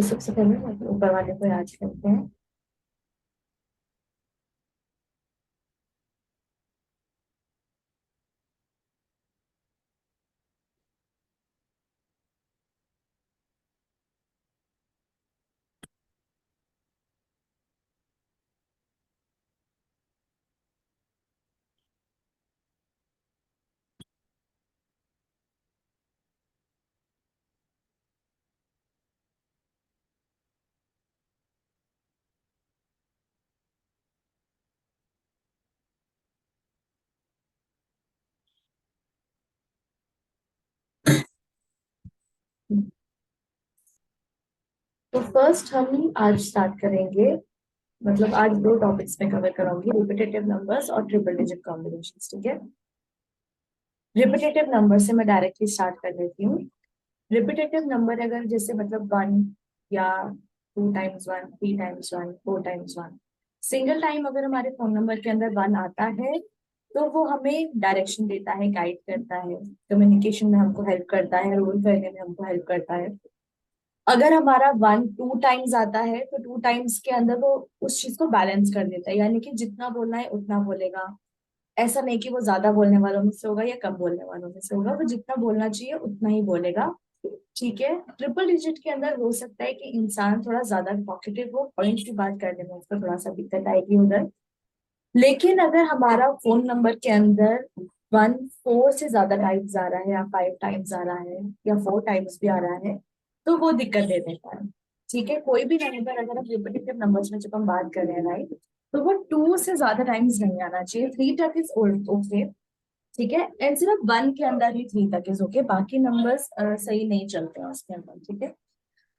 सबसे पहले ऊपर वाले को याद करते हैं। तो फर्स्ट हम आज स्टार्ट करेंगे, मतलब आज दो टॉपिक्स में कवर कराऊंगी, रिपीटेटिव नंबर्स और ट्रिपल डिजिट कॉम्बिनेशंस। ठीक है। रिपीटेटिव नंबर से मैं डायरेक्टली स्टार्ट कर लेती हूँ। रिपीटेटिव नंबर अगर जैसे मतलब वन या two times one, three times one, four times one, single time अगर हमारे फोन नंबर के अंदर वन आता है तो वो हमें डायरेक्शन देता है, गाइड करता है, कम्युनिकेशन में हमको हेल्प करता है, रूल करने में हमको हेल्प करता है। अगर हमारा वन टू टाइम्स आता है तो टू टाइम्स के अंदर वो उस चीज को बैलेंस कर देता है, यानी कि जितना बोलना है उतना बोलेगा। ऐसा नहीं कि वो ज्यादा बोलने वालों में से होगा या कम बोलने वालों में से होगा, वो जितना बोलना चाहिए उतना ही बोलेगा। ठीक है। ट्रिपल डिजिट के अंदर हो सकता है कि इंसान थोड़ा ज्यादा टॉकेटिव हो, पॉइंट की बात करने में उसको थोड़ा सा दिक्कत आएगी उधर। लेकिन अगर हमारा फोन नंबर के अंदर वन फोर से ज्यादा टाइम्स आ रहा है या फाइव टाइम्स आ रहा है या फोर टाइम्स भी आ रहा है तो वो दिक्कत दे देता है। ठीक है। कोई भी नंबर अगर हम रिपीटेटिव नंबर्स में जब हम बात कर रहे हैं राइट, तो वो टू से ज्यादा टाइम्स नहीं आना चाहिए। थ्री तक इज ओके। ठीक है। एंड सिर्फ वन के अंदर ही थ्री तक इज ओके, बाकी नंबर्स सही नहीं चलते हैं उसके अंदर। ठीक है।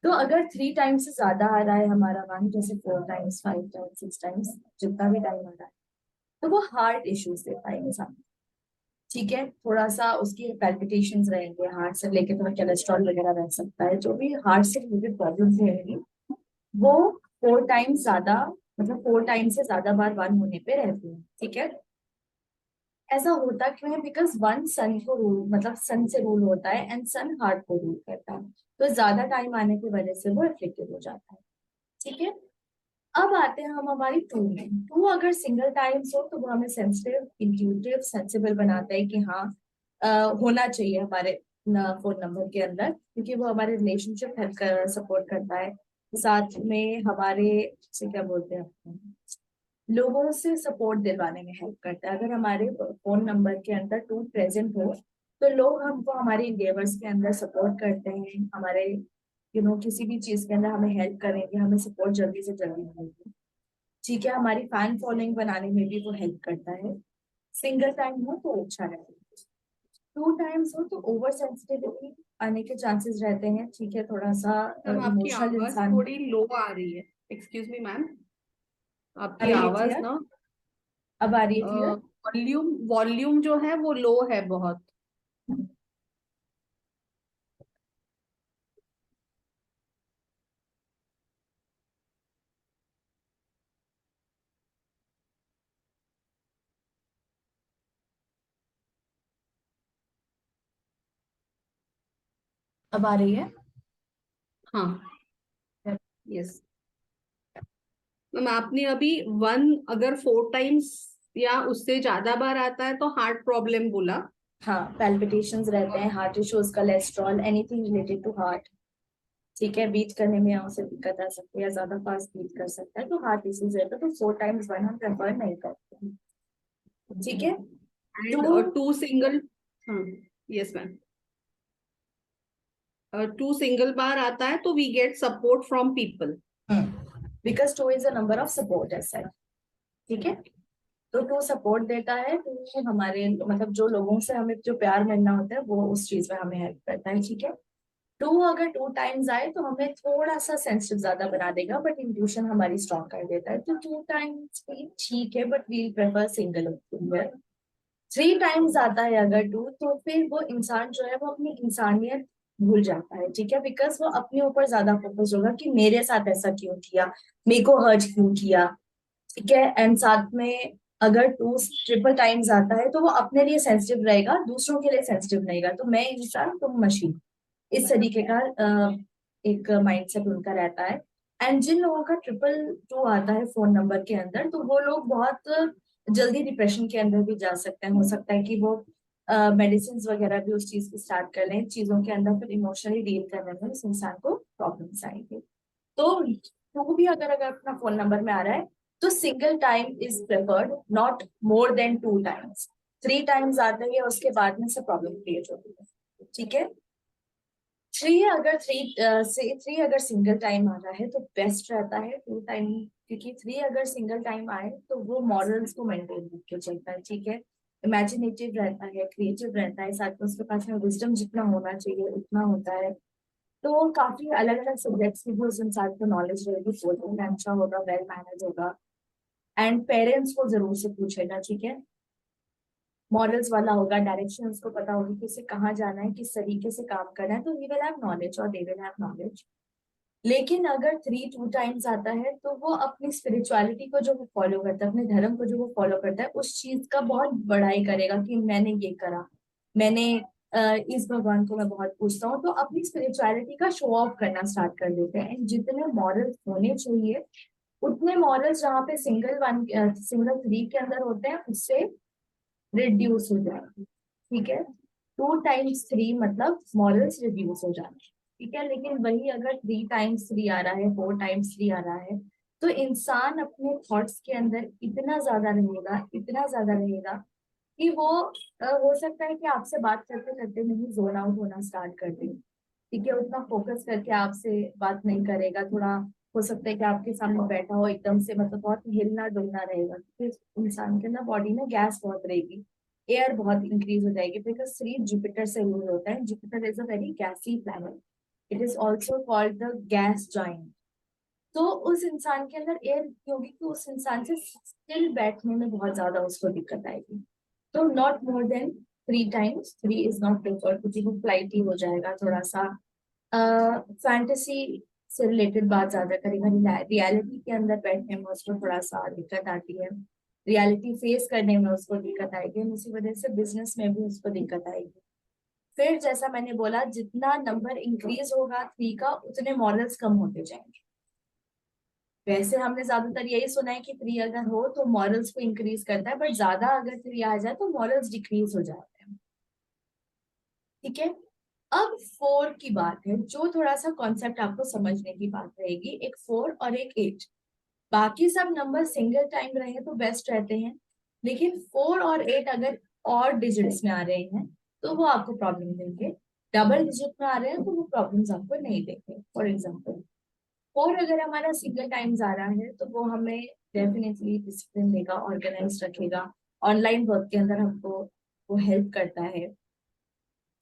तो अगर थ्री टाइम्स से ज्यादा आ रहा है हमारा वन, जैसे four times, five times, six times, जितना भी टाइम आ रहा है, तो वो हार्ट इश्यूज देता है इंसान। ठीक है। थोड़ा सा उसकी पैल्पिटेशंस रहेंगे, हार्ट से लेके थोड़ा कोलेस्ट्रॉल वगैरह रह सकता है, जो भी हार्ट से रिलेटेड प्रॉब्लम्स रहेंगी वो फोर टाइम्स ज्यादा, मतलब फोर टाइम्स से ज्यादा बार वन होने पे रहती है। ठीक है। ऐसा होता क्यों है? बिकॉज वन सन को रूल, मतलब सन से रूल होता है एंड सन हार्ट को रूल करता है, तो ज्यादा टाइम आने की वजह से वो इफेक्टिव हो जाता है। ठीक है। अब आते हैं हम हमारी टू में। टू अगर सिंगल टाइम्स हो तो वो हमें सेंसिटिव, इंट्यूटिव, सेंसिबल बनाता है कि हाँ होना चाहिए हमारे फोन नंबर के अंदर, क्योंकि वो हमारे रिलेशनशिप हेल्प कर, सपोर्ट करता है। साथ में हमारे से क्या बोलते हैं, लोगों से सपोर्ट दिलवाने में हेल्प करता है। अगर हमारे फोन नंबर के अंदर टू प्रेजेंट हो तो लोग हमको हमारे इंडेवर्स के अंदर सपोर्ट करते हैं, हमारे किसी भी चीज के अंदर हमें हेल्प करेंगे, हमें सपोर्ट जल्दी से जल्दी मिलेगी। ठीक है। हमारी फैन फॉलोइंग बनाने में भी वो हेल्प करता है। सिंगल टाइम हो तो अच्छा रहेगा, टू टाइम्स हो तो ओवर सेंसिटिविटी आने के चांसेस रहते हैं। ठीक है। थोड़ा सा मैम आपकी इमोशनल आवाज इंसान। थोड़ी लो आ रही है। एक्सक्यूज मी मैम, आ आपकी रही है आवाज क्लियर? ना अब आ रही है क्लियर? वॉल्यूम वॉल्यूम जो है वो लो है बहुत। अब आ रही है? हाँ, यस मैम। आपने अभी वन अगर फोर टाइम्स या उससे ज्यादा बार आता है तो हार्ट प्रॉब्लम बोला। हाँ, पैल्पिटेशंस रहते और हैं, heart issues, cholesterol, anything related to heart. ठीक है। बीट करने में उसे दिक्कत आ सकती है, ज्यादा फास्ट बीट कर सकता है, तो हार्ट इश्यूज रहता है, तो फोर टाइम्स वन हम प्रेफर नहीं करते हैं। ठीक है। एंड टू, टू सिंगल, हाँ, यस मैम, टू सिंगल बार आता है तो we get support from people. Because two is a number of support as such. ठीक है। तो टू सपोर्ट देता है, तो हमारे मतलब जो लोगों से हमें जो प्यार मिलना होता है वो उस चीज में हमें हेल्प करता है। ठीक है। टू अगर टू टाइम्स आए तो हमें थोड़ा सा सेंसिटिव ज्यादा बना देगा, बट इंट्यूशन हमारी स्ट्रॉन्ग कर देता है, तो टू टाइम्स भी ठीक है, but we prefer single. Three times आता है अगर टू, तो फिर वो इंसान जो है वो अपनी इंसानियत भूल जाता है। ठीक है। बिकॉज वो अपने ऊपर ज्यादा फोकस होगा कि मेरे साथ ऐसा क्यों किया, मेरे को हर्ट क्यों किया। ठीक है। एंड साथ में अगर टू ट्रिपल टाइम्स आता है तो वो अपने लिए सेंसिटिव रहेगा, दूसरों के लिए सेंसिटिव रहेगा, तो मैं इंसान तुम मशीन, इस तरीके का एक माइंडसेट उनका रहता है। एंड जिन लोगों का 222 आता है फोन नंबर के अंदर, तो वो लोग बहुत जल्दी डिप्रेशन के अंदर भी जा सकते हैं। हो सकता है कि वो मेडिसिन वगैरह भी उस चीज की स्टार्ट कर लें चीजों के अंदर, फिर इमोशनली डील करने में उस इंसान को प्रॉब्लम्स आएंगे। तो वो भी अगर अगर अपना फोन नंबर में आ रहा है तो single time is preferred, not more than 2 times. 3 times आते हैं उसके बाद में से प्रॉब्लम क्रिएट होती है। ठीक है, थ्री अगर सिंगल टाइम आ रहा है तो बेस्ट रहता है 2 टाइम, क्योंकि 3 अगर सिंगल टाइम आए तो वो मॉरल्स को मेंटेन करके चलता है। ठीक है, इमेजिनेटिव रहता है, क्रिएटिव रहता है, साथ में उसके पास में विजडम जितना होना चाहिए उतना होता है। तो काफी अलग अलग सब्जेक्ट्स की भी उस इंसान को नॉलेज रहेगी, बोलने में अच्छा होगा, वेल मैनेज होगा, एंड पेरेंट्स को जरूर से पूछेगा। ठीक है, मॉडल्स वाला होगा, डायरेक्शन उसको पता होगी कि उसे कहाँ जाना है, किस तरीके से काम करना है, तो ही विल हैव नॉलेज और दे विल हैव नॉलेज। लेकिन अगर 3 2 टाइम्स आता है तो वो अपनी स्पिरिचुअलिटी को जो वो फॉलो करता है, अपने धर्म को जो वो फॉलो करता है, उस चीज का बहुत बड़ाई करेगा कि मैंने ये करा, मैंने इस भगवान को मैं बहुत पूछता हूँ, तो अपनी स्पिरिचुअलिटी का शो ऑफ करना स्टार्ट कर देते हैं। And जितने मॉरल्स होने चाहिए उतने मॉरल्स जहाँ पे सिंगल 3 के अंदर होते हैं उससे रिड्यूस हो जाएगी। ठीक है, 2 टाइम्स 3 मतलब मॉरल्स रिड्यूस हो जाना। ठीक है, लेकिन वही अगर 3 टाइम्स 3 आ रहा है, 4 टाइम्स 3 आ रहा है, तो इंसान अपने थॉट्स के अंदर इतना ज्यादा रहेगा कि वो हो सकता है कि आपसे बात करते करते नहीं जोन आउट होना स्टार्ट कर दे। ठीक है, उतना फोकस करके आपसे बात नहीं करेगा। थोड़ा हो सकता है कि आपके सामने बैठा हो एकदम से, मतलब बहुत हिलना डुलना रहेगा, क्योंकि इंसान के अंदर बॉडी में गैस बहुत रहेगी, एयर बहुत इंक्रीज हो जाएगी, बिकॉज 3 जुपिटर से रूल होता है। Jupiter is a very gassy planet, it is also called the gas joint. तो उस इंसान के अंदर एयर इतनी होगी कि उस इंसान से स्टिल बैठने में बहुत ज्यादा उसको दिक्कत आएगी। तो not more then 3 times 3 is not preferred, क्योंकि वो फ्लाइटी हो जाएगा थोड़ा सा, फैंटेसी से रिलेटेड बात ज्यादा करेगा, रियलिटी के अंदर बैठने में उसको थोड़ा सा दिक्कत आती है, रियलिटी फेस करने में उसको दिक्कत आएगी, इसी वजह से बिजनेस में भी उसको दिक्कत आएगी। फिर जैसा मैंने बोला, जितना नंबर इंक्रीज होगा 3 का उतने मॉरल्स कम होते जाएंगे। वैसे हमने ज्यादातर यही सुना है कि 3 अगर हो तो मॉरल्स को इंक्रीज करता है, बट ज्यादा अगर 3 आ जाए तो मॉरल्स डिक्रीज हो जाते हैं। ठीक है, अब 4 की बात है, जो थोड़ा सा कॉन्सेप्ट आपको समझने की बात रहेगी। एक 4 और एक 8, बाकी सब नंबर सिंगल टाइम रहे तो बेस्ट रहते हैं, लेकिन 4 और 8 अगर और डिजिट्स में आ रहे हैं तो वो आपको प्रॉब्लम देंगे। डबल डिजिट में आ रहे हैं तो वो प्रॉब्लम्स आपको नहीं देंगे। फॉर एग्जाम्पल 4 अगर हमारा सिंगल टाइम्स आ रहा है तो वो हमें डेफिनेटली डिसिप्लिन देगा, ऑर्गेनाइज रखेगा, ऑनलाइन वर्क के अंदर हमको वो हेल्प करता है।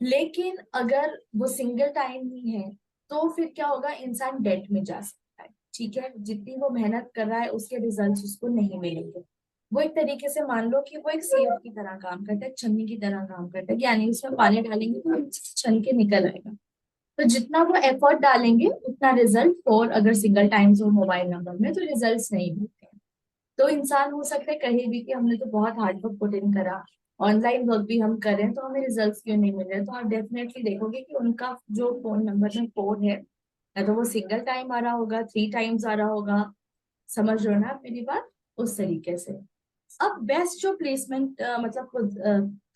लेकिन अगर वो सिंगल टाइम ही है तो फिर क्या होगा, इंसान डेट में जा सकता है। ठीक है, जितनी वो मेहनत कर रहा है उसके रिजल्ट्स उसको नहीं मिलेंगे। वो एक तरीके से मान लो कि वो एक सेब की तरह काम करता है, छन्नी की तरह काम करता है, यानी उसमें पानी डालेंगे तो छन के निकल आएगा। तो जितना वो एफर्ट डालेंगे उतना रिजल्ट, और अगर सिंगल टाइम्स हो मोबाइल नंबर में तो रिजल्ट्स नहीं मिलते हैं। तो इंसान हो सकता है कहे भी कि हमने तो बहुत हार्ड वर्क पुट इन करा, ऑनलाइन वर्क भी हम कर रहे हैं, तो हमें रिजल्ट्स क्यों नहीं मिल रहे। तो आप डेफिनेटली देखोगे कि उनका जो फोन नंबर में कोड है, या तो वो सिंगल टाइम आ रहा होगा, 3 टाइम्स आ रहा होगा। समझ रहे हो ना आप मेरी बात, उस तरीके से। अब बेस्ट जो प्लेसमेंट मतलब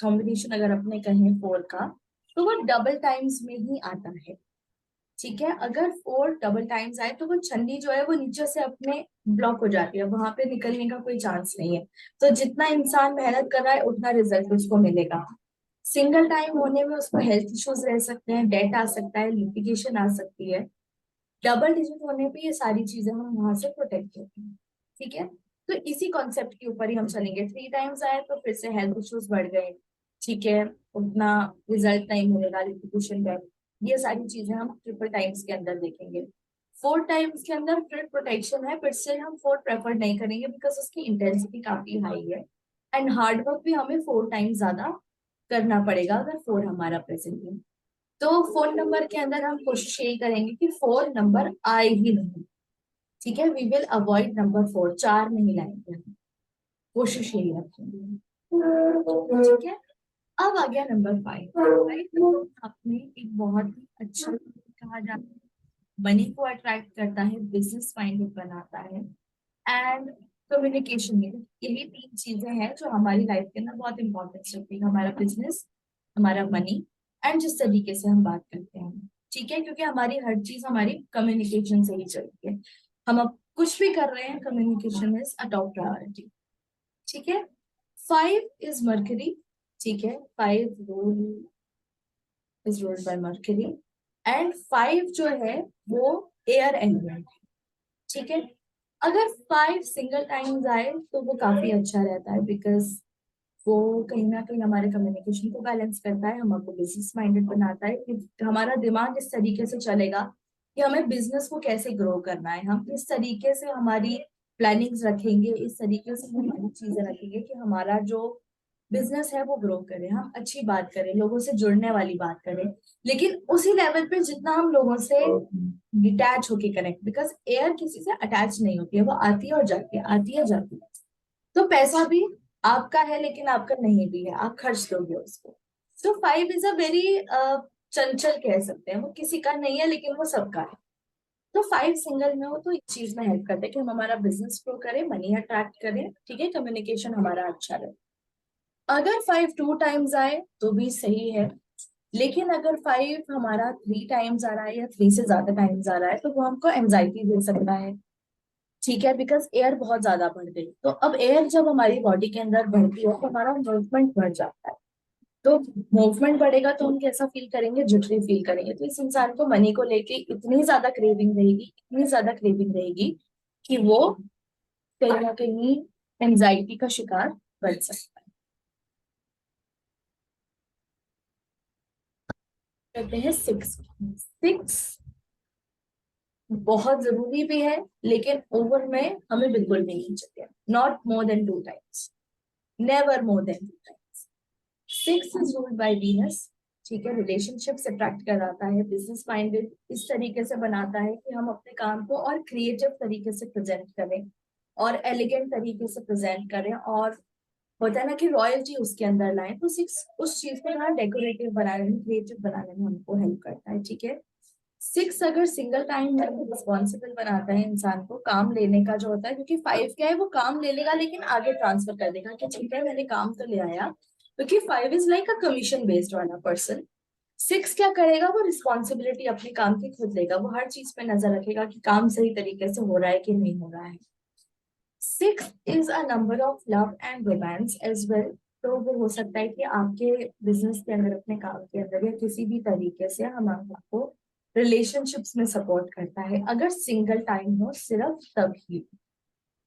कॉम्बिनेशन अगर अपने कहें 4 का, तो वो डबल टाइम्स में ही आता है। ठीक है, अगर 4 डबल टाइम्स आए तो वो छन्नी जो है वो नीचे से अपने ब्लॉक हो जाती है, वहां पे निकलने का कोई चांस नहीं है। तो जितना इंसान मेहनत कर रहा है उतना रिजल्ट उसको मिलेगा। सिंगल टाइम होने में उसको हेल्थ इश्यूज रह सकते हैं, डेट आ सकता है, लिटिगेशन आ सकती है। डबल डिजिट होने पे ये सारी चीजें हम वहां से प्रोटेक्ट होते हैं। ठीक है, तो इसी कॉन्सेप्ट के ऊपर ही हम चलेंगे। 3 टाइम्स आए तो फिर से हेल्थ इश्यूज बढ़ गए। ठीक है, उतना रिजल्ट नहीं मिलेगा, लिटिगेशन, डेट, ये सारी चीजें हम ट्रिपल टाइम्स के अंदर देखेंगे। 4 टाइम्स के अंदर फिर प्रोटेक्शन है, फिर से हम 4 प्रेफर नहीं करेंगे, बिकॉज उसकी इंटेंसिटी काफी हाई है, एंड हार्ड वर्क भी हमें 4 टाइम्स ज्यादा करना पड़ेगा अगर 4 हमारा प्रेजेंट है। तो फोन नंबर के अंदर हम कोशिश यही करेंगे कि 4 नंबर आए ही नहीं। ठीक है, वी विल अवॉइड नंबर 4, 4 नहीं लाएंगे हम, कोशिश यही रखेंगे। ठीक है, अब आ गया नंबर 5। आपने एक बहुत ही अच्छा कहा जाता है मनी को अट्रैक्ट करता है, बिजनेस माइंडेड बनाता है, एंड कम्युनिकेशन में। यही तीन चीजें हैं जो हमारी लाइफ के अंदर बहुत इंपॉर्टेंस रखती है, हमारा बिजनेस, हमारा मनी, एंड जिस तरीके से हम बात करते हैं। ठीक है, क्योंकि हमारी हर चीज हमारी कम्युनिकेशन से ही चलती है। हम अब कुछ भी कर रहे हैं, communication is a top priority. ठीक है। 5 इज मर्करी। ठीक है, 5 rule is ruled by mercury, and 5 जो है वो एयर एलिमेंट। ठीक है। अगर 5 सिंगल टाइम्स आए तो वो काफी अच्छा रहता है, बिकॉज वो कहीं ना कहीं हमारे कम्युनिकेशन को बैलेंस करता है, हमको बिजनेस माइंडेड बनाता है कि हमारा दिमाग इस तरीके से चलेगा कि हमें बिजनेस को कैसे ग्रो करना है, हम इस तरीके से हमारी प्लानिंग्स रखेंगे, इस तरीके से हमारी चीजें रखेंगे कि हमारा जो बिजनेस है वो ग्रो करे, हम अच्छी बात करें, लोगों से जुड़ने वाली बात करें, लेकिन उसी लेवल पे जितना हम लोगों से डिटैच होके कनेक्ट, बिकॉज एयर किसी से अटैच नहीं होती है, वो आती है और जाती है, आती है जाती है। तो पैसा भी आपका है लेकिन आपका नहीं भी है, आप खर्च दोगे उसको। तो 5 इज अ वेरी चंचल कह सकते हैं, वो किसी का नहीं है लेकिन वो सबका है। तो 5 सिंगल में हो तो इस चीज में हेल्प करते हैं कि हम हमारा बिजनेस ग्रो करें, मनी अट्रैक्ट करें, ठीक है, कम्युनिकेशन हमारा अच्छा रहे। अगर 5 2 टाइम्स आए तो भी सही है, लेकिन अगर 5 हमारा 3 टाइम्स आ रहा है या 3 से ज्यादा टाइम्स आ रहा है तो वो हमको एंजाइटी दे सकता है। ठीक है, बिकॉज एयर बहुत ज्यादा बढ़ गई, तो अब एयर जब हमारी बॉडी के अंदर बढ़ती है तो हमारा मूवमेंट बढ़ जाता है। तो मूवमेंट बढ़ेगा तो हम कैसा फील करेंगे, जिटरी फील करेंगे। तो इस इंसान को मनी को लेके इतनी ज्यादा क्रेविंग रहेगी, इतनी ज्यादा क्रेविंग रहेगी कि वो कहीं ना कहीं एंजाइटी का शिकार बन सकता है। कहते हैं 6। 6 बहुत जरूरी भी है, लेकिन ओवर में हमें बिल्कुल भी नहीं चाहिए, not more than 2 times, never more than 2 times. 6 is ruled by Venus. ठीक है, रिलेशनशिप्स अट्रैक्ट कराता है, बिजनेस माइंडेड इस तरीके से बनाता है कि हम अपने काम को और क्रिएटिव तरीके से प्रेजेंट करें और एलिगेंट तरीके से प्रेजेंट करें, और होता है ना कि रॉयल्टी उसके अंदर लाए। तो 6 उस चीज को ना डेकोरेटिव बनाने में, क्रिएटिव बनाने में हमको हेल्प करता है। ठीक है। 6 अगर सिंगल टाइम है तो रिस्पॉन्सिबल बनाता है इंसान को, काम लेने का जो होता है, क्योंकि 5 क्या है, वो काम ले लेगा लेकिन आगे ट्रांसफर कर देगा कि ठीक है मैंने काम तो ले आया, क्योंकि 5 is like a commission based वाला पर्सन। 6 क्या करेगा, वो रिस्पॉन्सिबिलिटी अपने काम की खुद लेगा, वो हर चीज पे नजर रखेगा कि काम सही तरीके से हो रहा है कि नहीं हो रहा है। 6 is a number of love and romance as well. तो वो हो सकता है कि आपके बिजनेस के अंदर, अपने काम के अंदर, या किसी भी तरीके से हम आपको रिलेशनशिप्स में सपोर्ट करता है, अगर सिंगल टाइम हो सिर्फ तभी।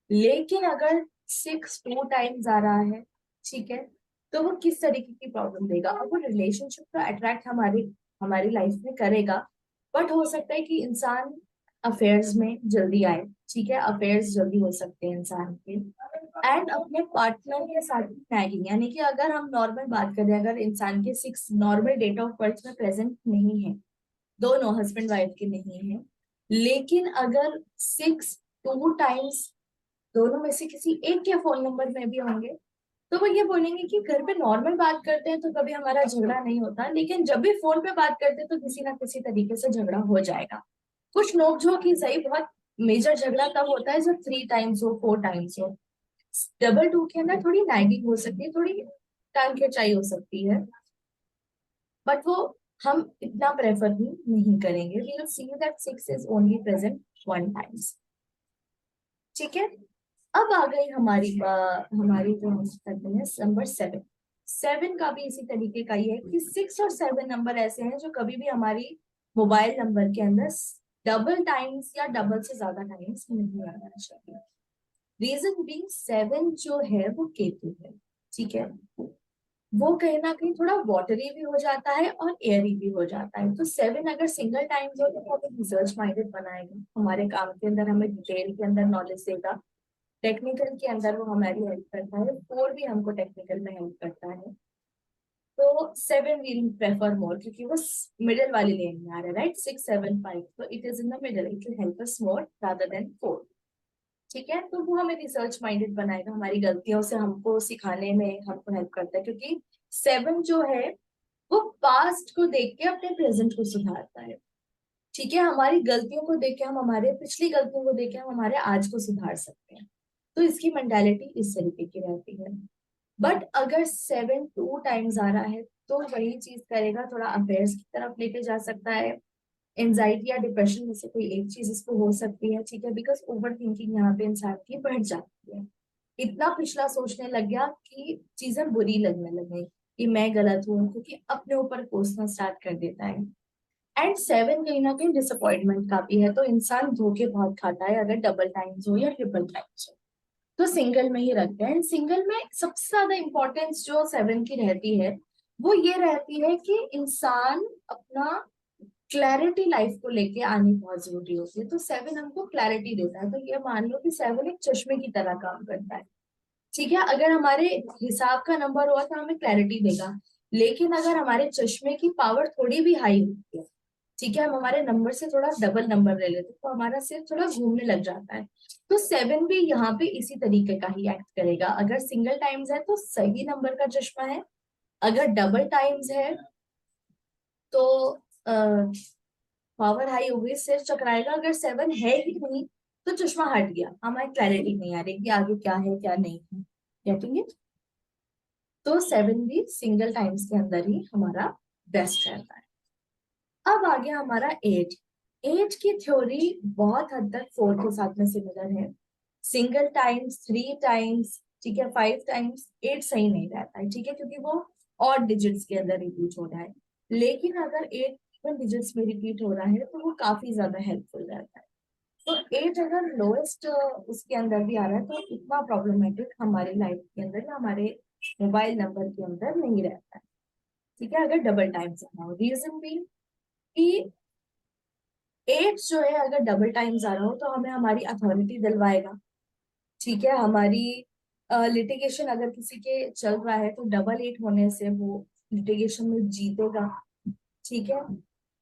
लेकिन अगर 6 2 टाइम्स आ रहा है, ठीक है, तो वो किस तरीके की प्रॉब्लम देगा, अब वो रिलेशनशिप का अट्रैक्ट हमारी हमारी लाइफ में करेगा, बट हो सकता है कि इंसान अफेयर्स में जल्दी आए। ठीक है, अफेयर्स जल्दी हो सकते हैं इंसान के, एंड अपने पार्टनर के साथ नैगिंग, यानी कि अगर हम नॉर्मल बात करें, अगर इंसान के 6 नॉर्मल डेट ऑफ बर्थ में प्रेजेंट नहीं है, दोनों हस्बैंड वाइफ के नहीं है, लेकिन अगर 6 2 टाइम्स दोनों में से किसी एक के फोन नंबर में भी होंगे, तो वो ये बोलेंगे कि घर पे नॉर्मल बात करते हैं तो कभी हमारा झगड़ा नहीं होता, लेकिन जब भी फोन पे बात करते हैं तो किसी ना किसी तरीके से झगड़ा हो जाएगा। कुछ नोकझोंक ही सही, बहुत मेजर झगड़ा तब होता है जब 3 टाइम्स हो, 4 टाइम्स हो। डबल 2 के अंदर थोड़ी नाइगिंग हो सकती है, थोड़ी टांग खिंचाई हो सकती है, बट वो हम इतना प्रेफर भी नहीं करेंगे। We will see that 6 is only present 1 times. ठीक है। अब आ गई हमारी जो हम करते हैं नंबर 7। 7 का भी इसी तरीके का ही है कि 6 और 7 नंबर ऐसे हैं जो कभी भी हमारी मोबाइल नंबर के अंदर डबल टाइम्स या डबल से ज्यादा टाइम्स नहीं आना चाहिए। रीजन बीइंग 7 जो है वो केतु है। ठीक है, वो कहीं ना कहीं थोड़ा वाटरी भी हो जाता है और एयरी भी हो जाता है। तो 7 अगर सिंगल टाइम्स हो तो वो हमें रिसर्च माइंडेड बनाएगा, हमारे काम के अंदर हमें डिटेल के अंदर नॉलेज देगा, टेक्निकल के अंदर वो हमारी हेल्प करता है, 4 भी हमको टेक्निकल में हेल्प करता है। तो 7 विल प्रेफर मोर, क्योंकि वो मिडिल वाली लेन में आ रहा है, राइट, 6 7 5, तो it is in the middle, it will help us more rather than 4। ठीक है, तो वो हमें रिसर्च माइंडेड बनाएगा, हमारी गलतियों से हमको सिखाने में हमको हेल्प करता है, क्योंकि 7 जो है वो पास्ट को देख के अपने प्रेजेंट को सुधारता है। ठीक है, हमारी गलतियों को देख के हम, हमारे पिछली गलतियों को देख के हम हमारे आज को सुधार सकते हैं। तो इसकी मेंटालिटी इस तरीके की रहती है। बट अगर 7 2 टाइम्स आ रहा है तो वही चीज करेगा, थोड़ा अफेयर्स की तरफ लेके जा सकता है। एंजाइटी या डिप्रेशन में से कोई एक चीज इसको हो सकती है, ठीक है, बिकॉज ओवर थिंकिंग यहाँ पे इंसान की बढ़ जाती है। इतना पिछला सोचने लग गया कि चीजें बुरी लगने लग गई कि मैं गलत हूँ, क्योंकि अपने ऊपर कोसना स्टार्ट कर देता है। एंड 7 कहीं ना कहीं डिसअपॉइंटमेंट का भी है, तो इंसान धोखे बहुत खाता है अगर डबल टाइम्स हो या ट्रिपल टाइम्स हो। तो सिंगल में ही रखते हैं। सिंगल में सबसे ज्यादा इंपॉर्टेंस जो 7 की रहती है वो ये रहती है कि इंसान अपना क्लैरिटी लाइफ को लेके आनी बहुत जरूरी होती है। तो 7 हमको क्लैरिटी देता है। तो ये मान लो कि 7 एक चश्मे की तरह काम करता है, ठीक है। अगर हमारे हिसाब का नंबर हुआ तो हमें क्लैरिटी देगा, लेकिन अगर हमारे चश्मे की पावर थोड़ी भी हाई होती है, ठीक है, हम हमारे नंबर से थोड़ा डबल नंबर ले लेते हैं तो हमारा सिर थोड़ा घूमने लग जाता है। तो 7 भी यहाँ पे इसी तरीके का ही एक्ट करेगा। अगर सिंगल टाइम्स है तो सही नंबर का चश्मा है, अगर डबल टाइम्स है तो पावर हाई हो गई, सिर चकराएगा। अगर 7 है ही नहीं तो चश्मा हट गया, हमारी क्लैरिटी नहीं आ रही कि आगे क्या है क्या नहीं है। Getting it? तो 7 भी सिंगल टाइम्स के अंदर ही हमारा बेस्ट रहता है। अब आ गया हमारा 8। 8 की थ्योरी बहुत हद तक 4 के साथ में सिमिलर है। सिंगल टाइम्स, 3 टाइम्स, ठीक है, 5 टाइम्स 8 सही नहीं रहता है, ठीक है, क्योंकि वो और डिजिट्स के अंदर रिपीट हो रहा है। लेकिन अगर 8 इवन डिजिट्स में रिपीट हो रहा है तो वो काफी ज्यादा हेल्पफुल रहता है। तो 8 अगर लोएस्ट उसके अंदर भी आ रहा है तो इतना प्रॉब्लमेटिक हमारी लाइफ के अंदर या हमारे मोबाइल नंबर के अंदर नहीं रहता है, ठीक है, अगर डबल टाइम्स आना हो। रीजन भी कि 8 जो है अगर डबल टाइम्स आ रहा हो तो हमें हमारी अथॉरिटी दिलवाएगा, ठीक है। हमारी लिटिगेशन अगर किसी के चल रहा है तो डबल 8 होने से वो लिटिगेशन में जीतेगा, ठीक है।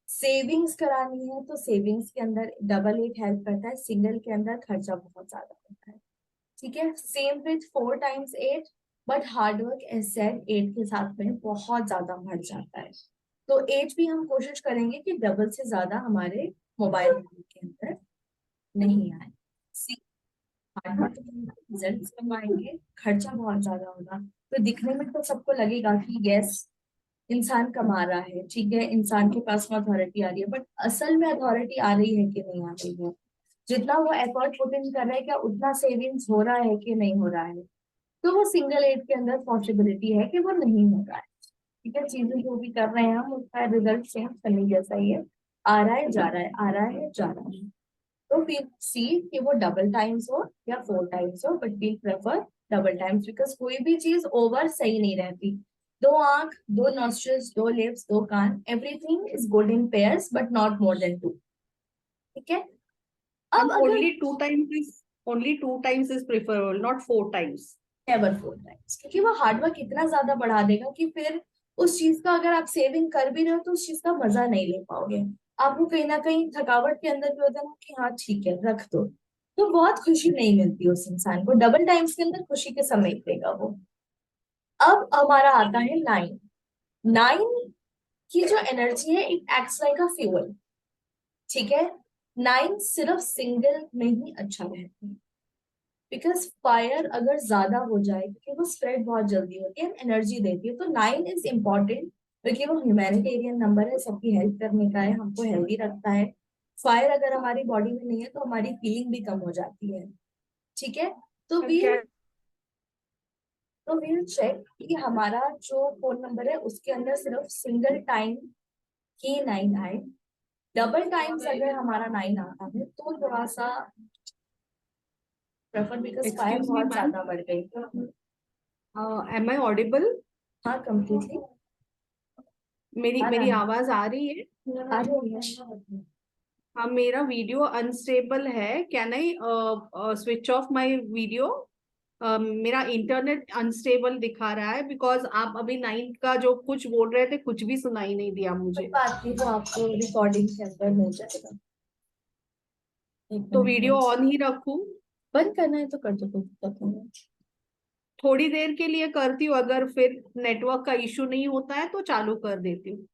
सेविंग्स करानी है तो सेविंग्स के अंदर डबल 8 हेल्प करता है, सिंगल के अंदर खर्चा बहुत ज्यादा होता है, ठीक है। Same with 4 times 8, but hard work as said 8 के साथ में बहुत ज्यादा बढ़ जाता है। तो 8 भी हम कोशिश करेंगे कि डबल से ज्यादा हमारे मोबाइल फोन के अंदर नहीं आए। सी, हार्डवर्क रिजल्ट कमाएंगे, खर्चा बहुत ज्यादा होगा। तो दिखने में तो सबको लगेगा कि यस इंसान कमा रहा है, ठीक है, इंसान के पास में अथॉरिटी आ रही है, बट असल में अथॉरिटी आ रही है कि नहीं आ रही है, जितना वो एफर्ट पुट इन कर रहा है क्या उतना सेविंग्स हो रहा है कि नहीं हो रहा है। तो वो सिंगल 8 के अंदर पॉसिबिलिटी है कि वो नहीं हो रहा है, ठीक है। चीजें जो भी कर रहे हैं हम उसका रिजल्ट सेम सनी जैसा ही है, आ रहा है जा रहा है, आ रहा है जा रहा है। तो फिर सी कि वो डबल टाइम्स हो या 4 टाइम्स हो, but we prefer double times, because कोई भी चीज ओवर सही नहीं रहती। 2 आंख, 2 नॉस्ट्रिल्स, 2 लिप्स, 2 कान, everything is good in pairs but not more than 2, ठीक है। अब And अगर only two times is preferable, not 4 times. Never 4 times, क्योंकि वो हार्डवर्क इतना ज्यादा बढ़ा देगा कि फिर उस चीज का अगर आप सेविंग कर भी रहे हो तो उस चीज का मजा नहीं ले पाओगे। आपको कहीं ना कहीं थकावट के अंदर भी होता है ना कि हाँ ठीक है रख दो, तो बहुत खुशी नहीं मिलती उस इंसान को। डबल टाइम्स के अंदर खुशी के समय देगा वो। अब हमारा आता है 9। 9 की जो एनर्जी है it acts like a fuel, ठीक है। 9 सिर्फ सिंगल में ही अच्छा रहता है, बिकॉज फायर अगर ज्यादा हो जाए क्योंकि वो स्प्रेड बहुत जल्दी होती है, एनर्जी देती है। तो 9 इज इम्पोर्टेंट क्योंकि वो ह्यूमैनिटेरियन नंबर है, सबकी हेल्प करने का है, हमको हेल्दी रखता है। फायर अगर हमारी बॉडी में नहीं है तो हमारी फीलिंग भी कम हो जाती है, ठीक है। तो वील क्या? तो वील चेक कि हमारा जो फोन नंबर है उसके अंदर सिर्फ सिंगल टाइम ही 9 आए। डबल टाइम्स अगर हमारा 9 आता है तो थोड़ा सा prefer, because fire Excuse me, बहुत ma'am. ज्यादा बढ़ गई। Am I audible? हाँ कंप्लीटली मेरी आ रहा मेरी है, आवाज आ रही है? आ रही है। हाँ, मेरा वीडियो अनस्टेबल है। Can I switch off my video? मेरा इंटरनेट अनस्टेबल दिखा रहा है, बिकॉज आप अभी 9 का जो कुछ बोल रहे थे कुछ भी सुनाई नहीं दिया कोई मुझे। बात नहीं, वो आपको रिकॉर्डिंग के अंदर मिल जाएगा। एक तो मिनट वीडियो में ऑन ही रखूं? बंद करना है तो कर दो, कोई दिक्कत नहीं है। थोड़ी देर के लिए करती हूँ, अगर फिर नेटवर्क का इशू नहीं होता है तो चालू कर देती हूँ।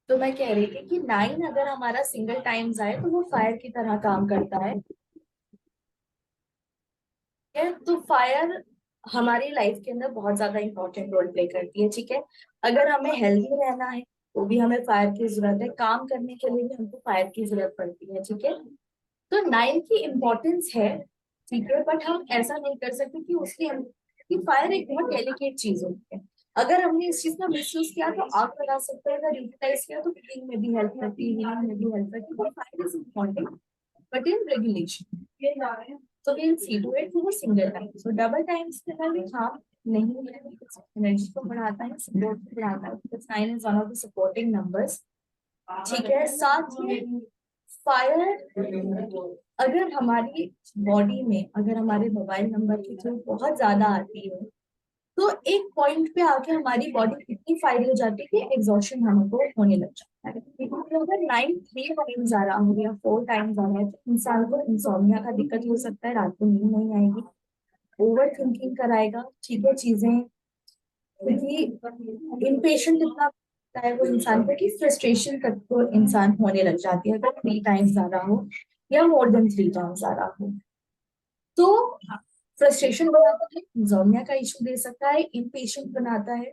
तो मैं कह रही थी कि 9 अगर हमारा सिंगल टाइम्स आए तो वो फायर की तरह काम करता है। तो फायर हमारी लाइफ के अंदर बहुत ज्यादा इंपॉर्टेंट रोल प्ले करती है, ठीक है। अगर हमें हेल्दी रहना है तो भी हमें फायर की जरूरत है, काम करने के लिए भी हमको फायर की जरूरत पड़ती है, ठीक है। तो 9 की इम्पोर्टेंस है, ठीक है, बट हम ऐसा नहीं कर सकते कि उसकी हम कि फायर एक बहुत डेलिकेट चीज होती है। अगर हमने इस चीज का मिसयूज किया तो आग लगा सकते हैं, अगर यूटिलाइज किया तो कुकिंग में भी हेल्प करती है, हीलिंग में भी हेल्प करती है। Fire is important but in regulation. So we'll see to it वो सिंगल टाइम। सो डबल टाइम्स के अंदर भी काम नहीं है, एनर्जी को बढ़ाता है, सपोर्ट को बढ़ाता है, because 9 is one of the supporting numbers, ठीक है। साथ में फायर अगर हमारी बॉडी में अगर हमारे मोबाइल नंबर की जो बहुत ज्यादा आती है तो एक पॉइंट पे आके हमारी बॉडी इतनी फायरी हो जाती है कि एग्जॉशन हमको होने लग जाता है। तो अगर 9 3 टाइम्स आ रहा हो या 4 टाइम्स आ रहा है तो इंसान को इंसोम्निया का दिक्कत हो सकता है, रात को नींद नहीं आएगी, ओवर थिंकिंग कराएगा, ठीक है चीजें, क्योंकि इम्पेशेंट इतना होता है वो इंसान को कि फ्रस्ट्रेशन तक तो इंसान होने लग जाती है अगर 3 टाइम्स आ रहा हो या मोर देन 3 टाइम्स आ रहा हो। तो फ्रस्ट्रेशन बनाता है, इंसोम्निया का इशू दे सकता है, इम्पेशेंट बनाता है,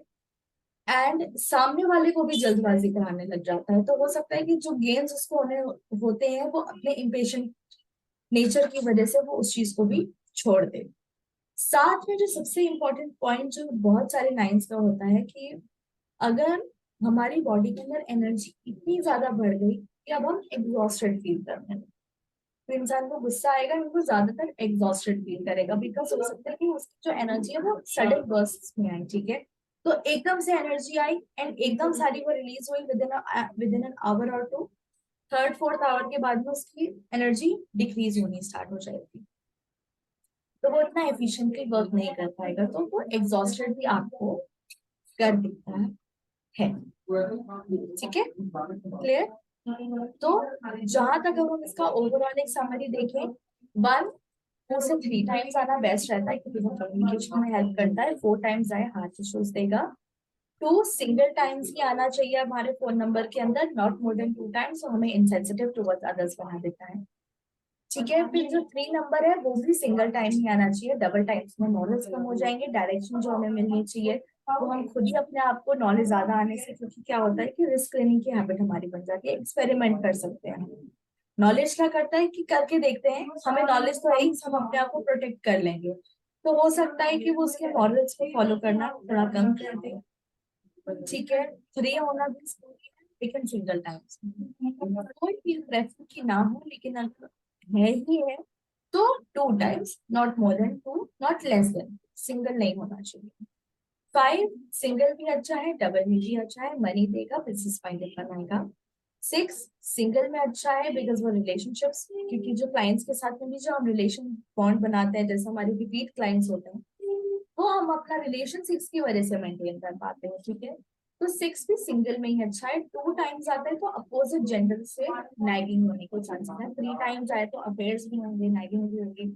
एंड सामने वाले को भी जल्दबाजी कराने लग जाता है। तो हो सकता है कि जो गेम्स उसको होने होते हैं वो अपने इम्पेशेंट नेचर की वजह से वो उस चीज को भी छोड़ दे। साथ में जो सबसे इम्पोर्टेंट पॉइंट जो बहुत सारे नाइन्स का होता है कि अगर हमारी बॉडी के अंदर एनर्जी इतनी ज्यादा बढ़ गई कि अब हम एग्जॉस्टेड फील करते हैं, तो इंसान को गुस्सा आएगा, वो ज्यादातर एग्जॉस्टेड फील करेगा, बिकॉज हो सकता है कि उसकी जो एनर्जी है वो सडन बर्स्ट में आई, ठीक है। तो एकदम से एनर्जी आई एंड एकदम सारी वो रिलीज हुई विद इन एन आवर और टू, थर्ड फोर्थ आवर के बाद में उसकी एनर्जी डिक्रीज होनी स्टार्ट हो जाएगी, तो वो इतना एफिशिएंटली वर्क नहीं कर पाएगा, तो वो एग्जॉस्टेड भी आपको कर देता है, ठीक है, क्लियर। तो जहां तक हम इसका ओवरऑल एक समरी देखें, 1 2 से 3 टाइम्स आना बेस्ट रहता है क्योंकि वो कम्युनिकेशन में हेल्प करता है, 4 टाइम्स आए हार्ट इश्यूज देगा, 2 सिंगल टाइम्स ही आना चाहिए हमारे फोन नंबर के अंदर, नॉट मोर देन 2 टाइम्स, तो हमें इनसेंसिटिव टुवर्ड्स अदर्स बना देता है, ठीक है। फिर जो 3 नंबर है वो भी सिंगल टाइम ही आना चाहिए, डबल टाइम्स में नॉलेज कम हो जाएंगे, डायरेक्शन जो हमें मिलनी चाहिए वो हम खुद ही अपने आप को नॉलेज ज्यादा आने से, क्योंकि क्या होता है कि रिस्क लेने की हैबिट हमारी बन जाती है, एक्सपेरिमेंट कर सकते हैं। नॉलेज क्या करता है कि करके देखते हैं, हमें नॉलेज तो है ही, हम अपने आप को प्रोटेक्ट कर लेंगे, तो हो सकता है कि वो उसके नॉलेज को फॉलो करना थोड़ा कम कर दे, ठीक है। 3 होना भी जरूरी है लेकिन सिंगल टाइम्स, कोई भी प्रेफर की ना हो, लेकिन अगर है ही है तो 2 times, not more than 2, not less than, single नहीं होना चाहिए। 5 सिंगल भी अच्छा है, डबल में भी अच्छा है, मनी देगा, बिजनेस फाइंड बनाएगा। 6 सिंगल में अच्छा है बिकॉज वो रिलेशनशिप्स, क्योंकि जो क्लाइंट्स के साथ में भी जो हम रिलेशन बॉन्ड बनाते हैं, जैसे हमारे रिपीट क्लाइंट्स होते हैं, वो हम अपना रिलेशन 6 की वजह से मेंटेन कर पाते हैं, ठीक है। तो 6 भी सिंगल में ही अच्छा है, 2 टाइम्स आता है तो अपोजिट जेंडर से नैगिंग होने को चांसेस है, 3 टाइम्स आए तो अफेयर्स भी होंगे, नैगिंग भी होगी,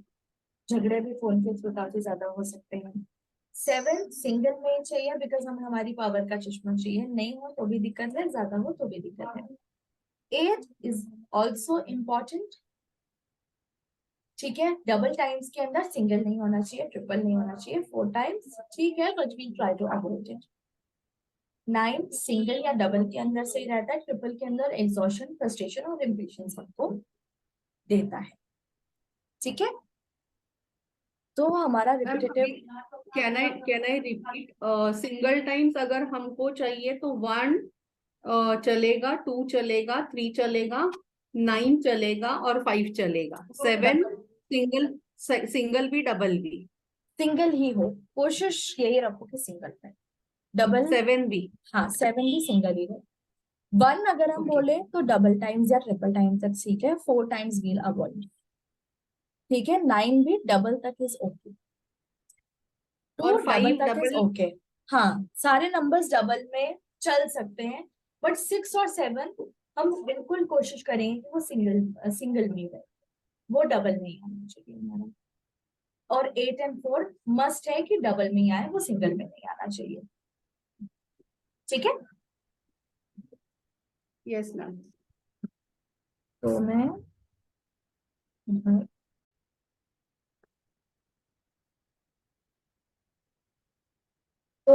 झगड़े भी फोन के थ्रू काफी ज्यादा हो सकते हैं। 7 सिंगल में ही चाहिए बिकॉज हमें हमारी पावर का चश्मा चाहिए, नहीं हो तो भी दिक्कत है, ज्यादा हो तो भी दिक्कत है। 8 इज ऑल्सो इम्पोर्टेंट, ठीक है, डबल टाइम्स के अंदर सिंगल नहीं होना चाहिए, ट्रिपल नहीं होना चाहिए, 4 टाइम्स ठीक है but we try to avoid it. 9 single या डबल के अंदर सही रहता है, ट्रिपल के अंदर एग्जॉशन, फ्रस्ट्रेशन और इम्पेशंस हमको देता है, ठीक है। तो हमारा repetitive, can I repeat? Single times अगर हमको चाहिए तो 1 चलेगा, 2 चलेगा, 3 चलेगा, 9 चलेगा और 5 चलेगा, 7 डबल सिंगल, सिंगल भी डबल भी, सिंगल ही हो, कोशिश यही रखो कि सिंगल पे, डबल, 7 भी। हाँ 7 भी सिंगल ही हो। 1 अगर हम ओके। बोले तो डबल टाइम्स या ट्रिपल टाइम्स तक ठीक है, 4 टाइम्स वील अवॉइड, ठीक है। 9 भी डबल तक इज ओके, 2 और डबल 5 तक इज डबल? ओके, हाँ सारे नंबर्स डबल में चल सकते हैं, बट 6 और 7 हम बिल्कुल कोशिश करेंगे कि वो सिंगल सिंगल में रहे, वो डबल नहीं आना चाहिए हमारा। और 8 एंड 4 मस्ट है कि डबल में ही आए, वो सिंगल में नहीं आना चाहिए, ठीक है। Yes ma'am. तो मैं तो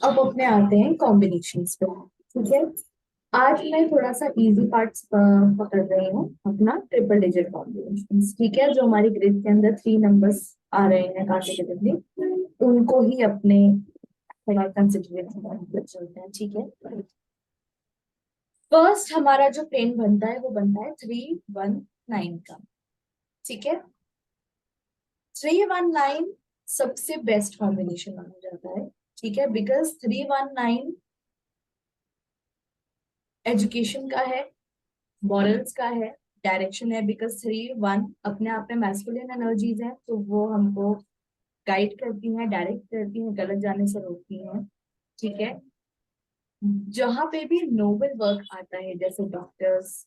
अब अपने आते हैं कॉम्बिनेशंस पे। ठीक है, आज मैं थोड़ा सा इजी पार्ट्स पकड़ रही हूँ, अपना ट्रिपल डिजिट कॉम्बिनेशंस। ठीक है, जो हमारी ग्रिड के अंदर 3 नंबर्स आ रहे हैं कॉन्सेक्यूटिवली, उनको ही अपने थोड़ा कंसिडरेशन चलते हैं। ठीक है, फर्स्ट हमारा जो प्लेन बनता है वो बनता है 319 का। ठीक है, 319 सबसे बेस्ट कॉम्बिनेशन माना जाता है। ठीक है, बिकॉज 319 एजुकेशन का है, मॉरल्स का है, डायरेक्शन है। बिकॉज 3 1 अपने आप में मैस्कुलिन एनर्जीज हैं, तो वो हमको गाइड करती हैं, डायरेक्ट करती हैं, गलत जाने से रोकती हैं। ठीक है, जहां पे भी नोबल वर्क आता है, जैसे डॉक्टर्स,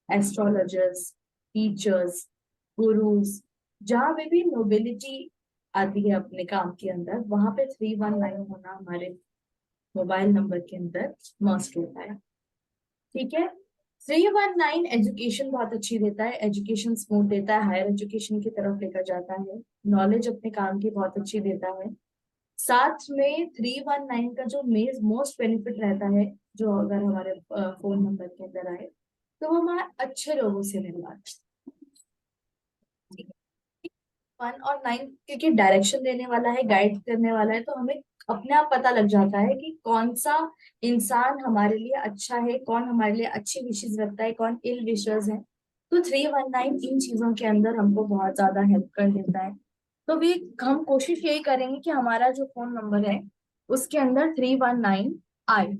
एस्ट्रोलॉजर्स, टीचर्स, गुरुज, जहां पे भी नोबिलिटी आती है अपने काम के अंदर, वहां पे 319 होना हमारे मोबाइल नंबर के अंदर मस्ट होता है। ठीक है, 319 एजुकेशन बहुत अच्छी देता है, एजुकेशन स्मूथ देता है, हायर एजुकेशन की तरफ लेकर जाता है, नॉलेज अपने काम की बहुत अच्छी देता है। साथ में 319 का जो मोस्ट बेनिफिट रहता है, जो अगर हमारे फोन नंबर के अंदर आए, तो वो हमारे अच्छे लोगों से मिलवाता है। 1 और 9 क्योंकि डायरेक्शन देने वाला है, गाइड करने वाला है, तो हमें अपने आप पता लग जाता है कि कौन सा इंसान हमारे लिए अच्छा है, कौन हमारे लिए अच्छी विशेष रखता है, कौन इल विशेष है। तो 319 इन चीजों के अंदर हमको बहुत ज्यादा हेल्प कर देता है। तो भी हम कोशिश यही करेंगे कि हमारा जो फोन नंबर है उसके अंदर 319 आए।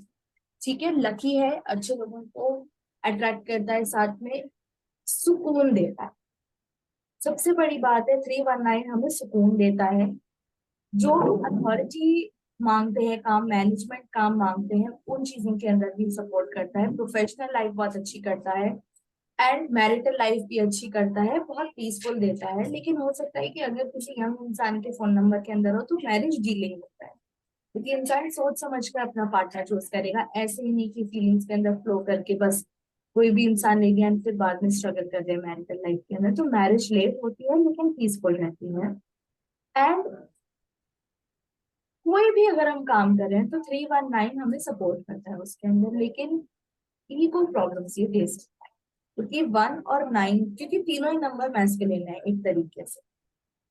ठीक है, लकी है, अच्छे लोगों को अट्रैक्ट करता है, साथ में सुकून देता है। सबसे बड़ी बात है, 319 हमें सुकून देता है। जो अथॉरिटी मांगते हैं काम, मैनेजमेंट काम मांगते हैं, उन चीजों के अंदर भी सपोर्ट करता है। प्रोफेशनल लाइफ बहुत अच्छी करता है, एंड मैरिटल लाइफ भी अच्छी करता है, बहुत पीसफुल देता है। लेकिन हो सकता है कि अगर किसी यंग इंसान के फोन नंबर के अंदर हो तो मैरिज डिले होता है, क्योंकि इंसान सोच समझ कर अपना पार्टनर चूज करेगा, ऐसे ही नहीं कि फीलिंग्स के अंदर फ्लो करके बस कोई भी इंसान ले लिया फिर बाद में स्ट्रगल कर रहे हैं मैरिटल लाइफ के अंदर। तो मैरिज लेट होती है लेकिन पीसफुल रहती है। एंड कोई भी अगर हम काम कर रहे हैं तो 319 हमें सपोर्ट करता है उसके अंदर। लेकिन ईगो प्रॉब्लम्स ये फेस, क्योंकि 1 और 9, क्योंकि तीनों ही नंबर मैस्कुलिन है एक तरीके से।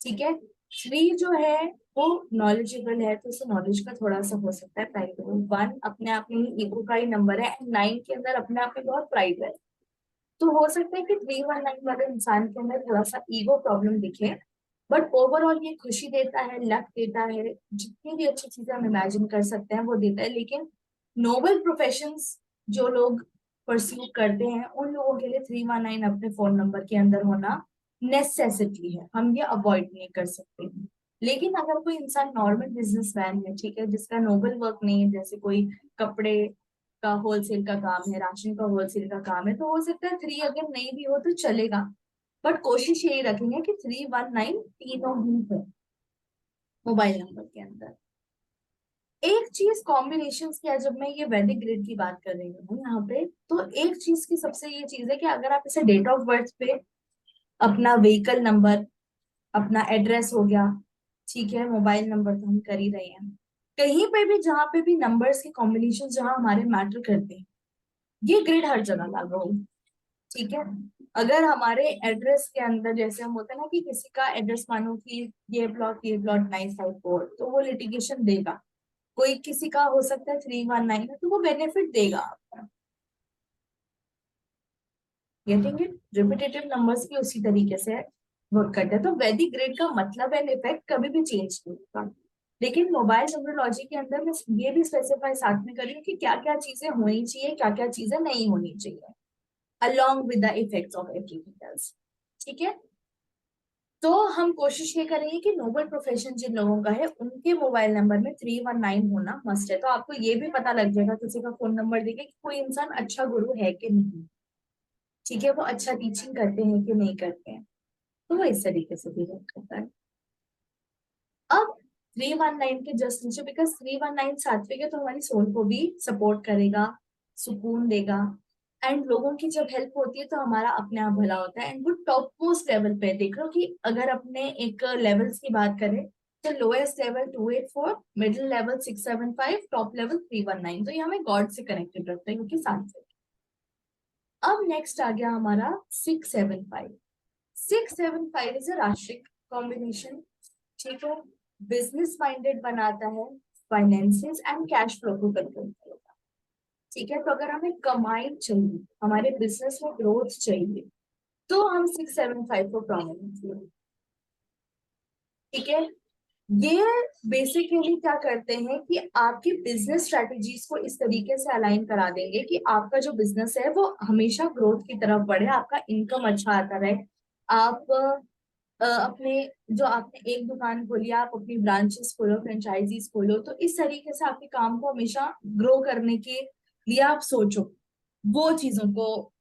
ठीक है, 3 जो है वो नॉलेजेबल है, तो उसे नॉलेज का थोड़ा सा हो सकता है प्राइड। 1 अपने आप में ही ईगो का ही नंबर है, एंड 9 के अंदर अपने आप में बहुत प्राइड है। तो हो सकता है कि 319 वाले इंसान के अंदर थोड़ा सा ईगो प्रॉब्लम दिखे, बट ओवरऑल ये खुशी देता है, लक देता है, जितनी भी अच्छी चीजें हम इमेजिन कर सकते हैं वो देता है। लेकिन नोबल प्रोफेशंस जो लोग परस्यू करते हैं, उन लोगों के लिए 319 अपने फोन नंबर के अंदर होना नेसेसिटी है, हम ये अवॉइड नहीं कर सकते। लेकिन अगर कोई इंसान नॉर्मल बिजनेसमैन है, ठीक है, जिसका नोबल वर्क नहीं है, जैसे कोई कपड़े का होलसेल का काम है, राशन का होलसेल का काम है, तो हो सकता है 3 अगर नहीं भी हो तो चलेगा, बट कोशिश यही रखेंगे कि 319 तीनों ही हो मोबाइल नंबर के अंदर। एक चीज कॉम्बिनेशन की है, जब मैं ये वैदिक ग्रिड की बात कर रही हूँ यहाँ पे, तो एक चीज की सबसे ये चीज है कि अगर आप इसे डेट ऑफ बर्थ पे, अपना व्हीकल नंबर, अपना एड्रेस हो गया, ठीक है, मोबाइल नंबर तो हम कर ही रहे हैं, कहीं पे भी जहाँ पे भी नंबर्स के कॉम्बिनेशन जहाँ हमारे मैटर करते हैं, ये ग्रिड हर जगह लागू हो। ठीक है, अगर हमारे एड्रेस के अंदर जैसे हम होते हैं ना कि किसी का एड्रेस मानो कि ये प्लॉट 954, तो वो लिटिगेशन देगा। कोई किसी का हो सकता है 319 है, तो वो बेनिफिट देगा आपको। गेटिंग इट, रिपीटेटिव नंबर्स भी उसी तरीके से वर्क करते हैं। तो वैदिक ग्रिड का मतलब एंड इफेक्ट कभी भी चेंज नहीं होगा। लेकिन मोबाइल न्यूमरोलॉजी के अंदर मैं ये भी स्पेसिफाई साथ में करी कि क्या क्या चीजें होनी चाहिए, क्या क्या चीजें नहीं होनी चाहिए, along with the effects of everything else। ठीक है, तो हम कोशिश ये करेंगे कि नोबल प्रोफेशन जिन लोगों का है उनके मोबाइल नंबर में 319 होना मस्ट है। तो आपको ये भी पता लग जाएगा किसी का फोन नंबर देके कि कोई इंसान अच्छा गुरु है कि नहीं, ठीक है, वो अच्छा टीचिंग करते हैं कि नहीं करते हैं, तो वो इस तरीके से भी वर्क करता है। अब 319 के जस्ट नीचे, बिकॉज 319 सात्विक है, तो हमारी सोल को भी सपोर्ट करेगा, सुकून देगा, एंड लोगों की जब हेल्प होती है तो हमारा अपने आप भला होता है। एंड वो टॉप मोस्ट लेवल पे देख लो कि अगर अपने एक लेवल्स की बात करें तो lowest level 284, middle level 675, top level 319। तो ये हमें गॉड से कनेक्टेड रखता है क्योंकि साथ से। अब नेक्स्ट आ गया हमारा 675। 675 इज अ राशिक कॉम्बिनेशन। ठीक है, बिजनेस माइंडेड बनाता है, फाइनेंसेस एंड कैश फ्लो को कंट्रोल करेगा। ठीक है, तो अगर हमें कमाई चाहिए, हमारे बिजनेस में ग्रोथ चाहिए, तो हम 675 को प्रोमिनेंस देंगे। ठीक है, ये बेसिकली क्या करते हैं कि आपकी बिजनेस स्ट्रेटजीज को इस तरीके से अलाइन करा देंगे कि आपका जो बिजनेस है वो हमेशा ग्रोथ की तरफ बढ़े, आपका इनकम अच्छा आता रहे। आप अपने जो आपने एक दुकान खोली, आप अपनी ब्रांचेस खोलो, फ्रेंचाइजीज खोलो, तो इस तरीके से आपके काम को हमेशा ग्रो करने के लिए आप सोचो, वो चीजों को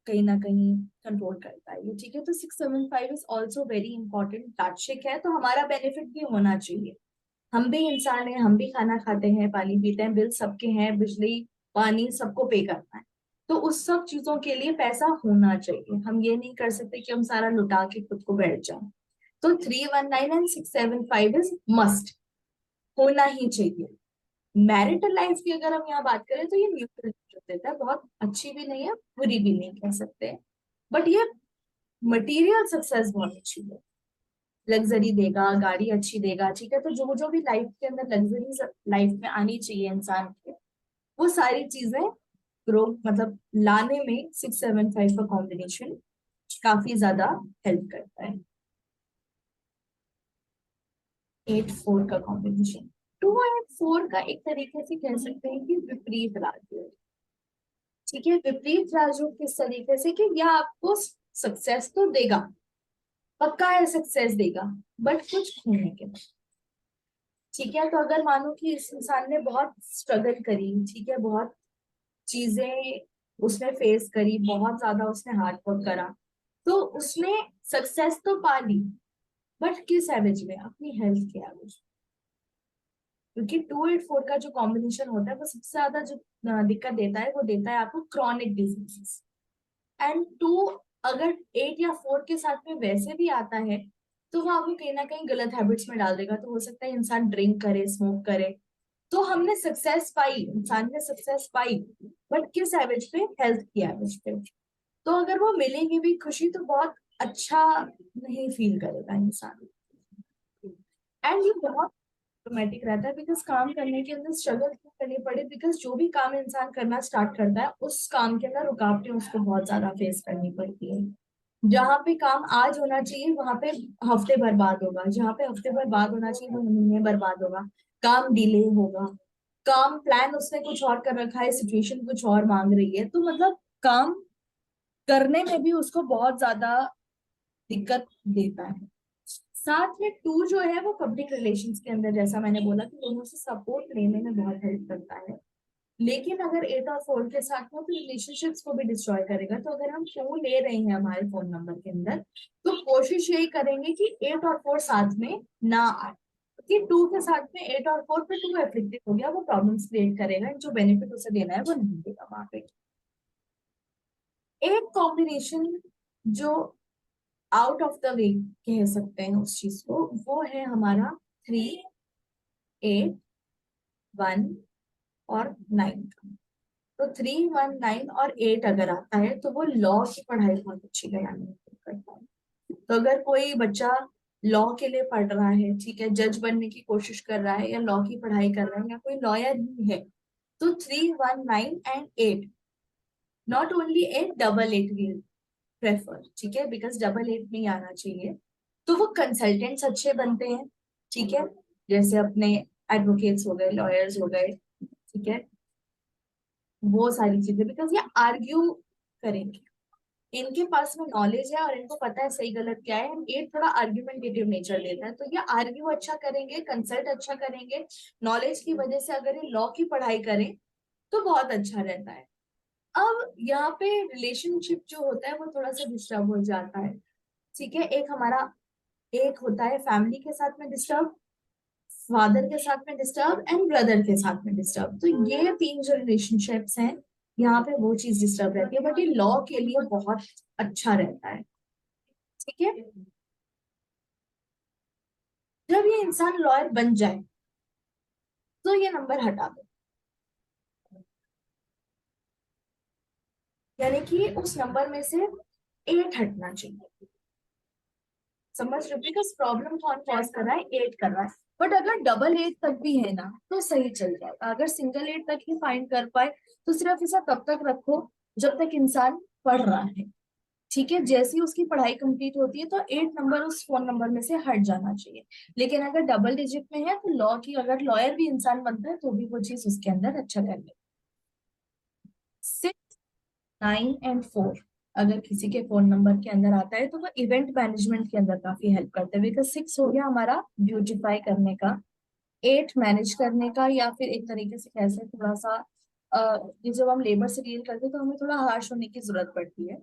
कहीं ना कहीं कंट्रोल करता है ये। ठीक है, तो 675 इज ऑल्सो वेरी इंपॉर्टेंट। दार्शिक है तो हमारा बेनिफिट भी होना चाहिए। हम भी इंसान हैं, हम भी खाना खाते हैं, पानी पीते हैं, बिल सबके हैं, बिजली पानी सबको पे करना है। तो उस सब चीजों के लिए पैसा होना चाहिए। हम ये नहीं कर सकते कि हम सारा लुटा के खुद को बैठ जाएं। तो 319 एंड 675 इज मस्ट, होना ही चाहिए। मैरिटल लाइफ की अगर हम यहाँ बात करें तो ये म्यूचुअल देता है, बहुत अच्छी भी नहीं है, बुरी भी नहीं कह सकते, बट ये मटेरियल सक्सेस बहुत अच्छी है। लग्जरी देगा, गाड़ी अच्छी देगा। ठीक है, तो जो जो भी लाइफ के अंदर लग्जरी लाइफ में आनी चाहिए इंसान के, वो सारी चीजें ग्रो मतलब लाने में 675 का कॉम्बिनेशन काफी ज्यादा हेल्प करता है। 84 का कॉम्बिनेशन, 2 और 4 का एक तरीके से कह सकते हैं कि विपरीत राज्य। ठीक है, विपरीत राज्यों किस तरीके से कि यह आपको सक्सेस तो देगा, पक्का है सक्सेस देगा, बट कुछ खोने के बाद। ठीक है, तो अगर मानो कि इस इंसान ने बहुत स्ट्रगल करी, ठीक है, बहुत चीजें उसने फेस करी, बहुत ज्यादा उसने हार्ड वर्क करा, तो उसने सक्सेस तो पा ली, बट किस एवरेज में? अपनी हेल्थ के एवरेज। क्योंकि 284 का जो कॉम्बिनेशन होता है वो सबसे ज्यादा जो दिक्कत देता है वो देता है आपको क्रॉनिक डिजीजेस। एंड 2 अगर 8 या 4 के साथ में वैसे भी आता है तो वो आपको कहीं ना कहीं गलत हैबिट्स में डाल देगा। तो हो सकता है इंसान ड्रिंक करे, स्मोक करे। तो हमने सक्सेस पाई, इंसान ने सक्सेस पाई, बट किस एवरेज पे? हेल्थ की एवरेज पे। तो अगर वो मिलेगी भी खुशी तो बहुत अच्छा नहीं फील करेगा इंसान। एंड ये बहुत ऑटोमेटिक रहता है, बिकॉज काम करने के अंदर स्ट्रगल क्यों करनी पड़े? बिकॉज जो भी काम इंसान करना स्टार्ट करता है उस काम के अंदर रुकावटें उसको बहुत ज्यादा फेस करनी पड़ती है। जहाँ पे काम आज होना चाहिए वहां पे हफ्ते बर्बाद होगा, जहाँ पे हफ्ते बर्बाद होना चाहिए वो महीने बर्बाद होगा। काम डिले होगा, काम प्लान उसने कुछ और कर रखा है, सिचुएशन कुछ और मांग रही है, तो मतलब काम करने में भी उसको बहुत ज्यादा दिक्कत देता है। साथ में 2 जो है वो पब्लिक रिलेशंस के अंदर, जैसा मैंने बोला कि दोनों से सपोर्ट लेने में बहुत हेल्प करता है। लेकिन अगर 8 और 4 के साथ हो तो रिलेशनशिप्स को भी डिस्ट्रॉय करेगा। तो अगर हम फोन ले रहे हैं हमारे फोन नंबर के अंदर, तो कोशिश यही करेंगे कि 8 और 4 साथ में ना आए। कि 2 के साथ में 8 और 4 पे 2 एफेक्टिव हो गया, वो प्रॉब्लम्स क्रिएट करेगा, जो बेनिफिट उसे देना है वो नहीं देगा वहां पे। एक कॉम्बिनेशन जो आउट ऑफ द वे कह सकते हैं उस चीज को, वो है हमारा 3, 8, 1 और 9 का। तो 3, 1, 9 और 8 अगर आता है तो वो लॉ की पढ़ाई बहुत अच्छी कराने में मदद करता है। तो अगर कोई बच्चा लॉ के लिए पढ़ रहा है, ठीक है, जज बनने की कोशिश कर रहा है या लॉ की पढ़ाई कर रहा है या कोई लॉयर ही है, तो 3, 1, 9 and 8, not only 8, double 8 will prefer. ठीक है, बिकॉज डबल 8 में ही आना चाहिए। तो वो कंसल्टेंट्स अच्छे बनते हैं। ठीक है, जैसे अपने एडवोकेट्स हो गए, लॉयर्स हो गए। ठीक है, वो सारी चीजें, बिकॉज ये आर्ग्यू करेंगे, इनके पास में नॉलेज है और इनको पता है सही गलत क्या है। ये थोड़ा आर्ग्यूमेंटेटिव नेचर देता है, तो ये आर्ग्यू अच्छा करेंगे, कंसल्ट अच्छा करेंगे। नॉलेज की वजह से अगर ये लॉ की पढ़ाई करें तो बहुत अच्छा रहता है। अब यहाँ पे रिलेशनशिप जो होता है वो थोड़ा सा डिस्टर्ब हो जाता है। ठीक है, एक हमारा एक होता है फैमिली के साथ में डिस्टर्ब, फादर के साथ में डिस्टर्ब एंड ब्रदर के साथ में डिस्टर्ब। तो ये 3 जो रिलेशनशिप्स हैं यहाँ पे वो चीज डिस्टर्ब रहती है, बट ये लॉ के लिए बहुत अच्छा रहता है। ठीक है, जब ये इंसान लॉयर बन जाए तो ये नंबर हटा दो, यानी कि उस नंबर में से 8 हटना चाहिए। समझ रहे हो, बिकॉज प्रॉब्लम कौन कॉज कर रहा है, 8 कर रहा है। बट अगर डबल 8 तक भी है ना तो सही चल जाएगा। अगर सिंगल 8 तक ही फाइंड कर पाए तो सिर्फ इसे तब तक रखो जब तक इंसान पढ़ रहा है। ठीक है, जैसे ही उसकी पढ़ाई कंप्लीट होती है तो 8 नंबर उस फोन नंबर में से हट जाना चाहिए। लेकिन अगर डबल डिजिट में है तो लॉ की, अगर लॉयर भी इंसान बनता है तो भी वो चीज उसके अंदर अच्छा कर ले। 6, 9 एंड 4 अगर किसी के फोन नंबर के अंदर आता है तो वो इवेंट मैनेजमेंट के अंदर काफी हेल्प करते हैं। बिकॉज 6 हो गया हमारा ब्यूटिफाई करने का, 8 मैनेज करने का, या फिर एक तरीके से कैसे थोड़ा सा ये जब हम लेबर से डील करते हैं तो हमें थोड़ा हार्श होने की जरूरत पड़ती है,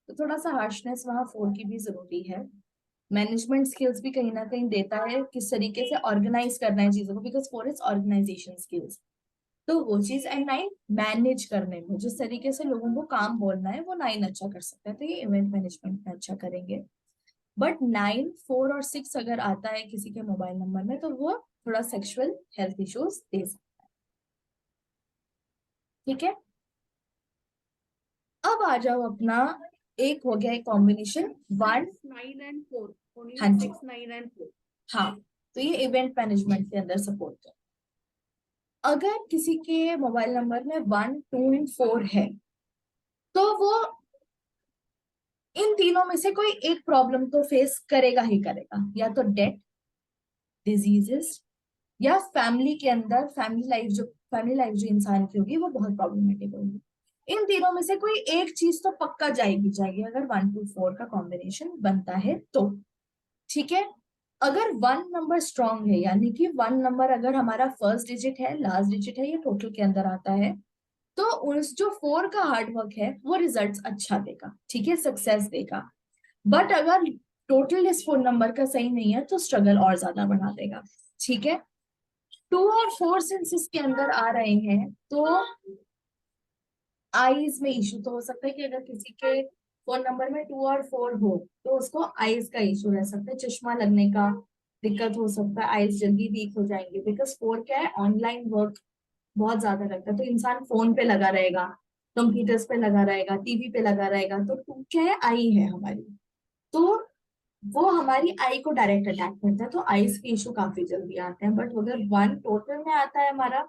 तो थोड़ा सा हार्शनेस वहाँ 4 की भी जरूरी है। मैनेजमेंट स्किल्स भी कहीं ना कहीं देता है, किस तरीके से ऑर्गेनाइज करना है चीजों को, बिकॉज 4 इज ऑर्गेनाइजेशन स्किल्स, तो वो चीज। एंड 9 मैनेज करने में, जिस तरीके से लोगों को काम बोलना है वो 9 अच्छा कर सकता है, तो ये इवेंट मैनेजमेंट में अच्छा करेंगे। बट 9, 4 और 6 अगर आता है किसी के मोबाइल नंबर में तो वो थोड़ा सेक्सुअल हेल्थ इश्यूज दे सकता है। ठीक है, अब आ जाओ अपना, एक हो गया एक कॉम्बिनेशन 1। 6, 9 and 4, only हाँ जी, 6, 9 and 4। हाँ, तो ये इवेंट मैनेजमेंट के अंदर सपोर्ट कर। अगर किसी के मोबाइल नंबर में 1, 2 एंड 4 है तो वो इन तीनों में से कोई एक प्रॉब्लम तो फेस करेगा ही करेगा, या तो डेथ, डिजीजेस, या फैमिली के अंदर फैमिली लाइफ जो इंसान की होगी वो बहुत प्रॉब्लमेटिक होगी। इन तीनों में से कोई एक चीज तो पक्का जाएगी जाएगी अगर 1, 2, 4 का कॉम्बिनेशन बनता है तो। ठीक है, अगर 1 नंबर स्ट्रांग है, यानी कि 1 नंबर अगर हमारा फर्स्ट डिजिट है, लास्ट डिजिट है, ये टोटल के अंदर आता है, तो उस जो 4 का हार्डवर्क है वो रिजल्ट्स अच्छा देगा। ठीक है, सक्सेस देगा। बट अगर टोटल इस फोन नंबर का सही नहीं है तो स्ट्रगल और ज्यादा बढ़ा देगा। ठीक है, 2 और 4 सिंस इसके अंदर आ रहे हैं तो आईज में इशू तो हो सकता है कि अगर किसी के फोन नंबर में 2 और 4 हो तो उसको आईज का इशू रह सकता है, चश्मा लगने का दिक्कत हो सकता है, आईज जल्दी वीक हो जाएंगे। बिकॉज 4 क्या है, ऑनलाइन वर्क बहुत ज्यादा लगता है, तो इंसान फोन पे लगा रहेगा, कंप्यूटर्स पे लगा रहेगा, टीवी पे लगा रहेगा, तो 2 क्या है, आई है हमारी, तो वो हमारी आई को डायरेक्ट अटैक करता है, तो आईज के इशू काफी जल्दी आते हैं। बट अगर 1 टोटल में आता है हमारा,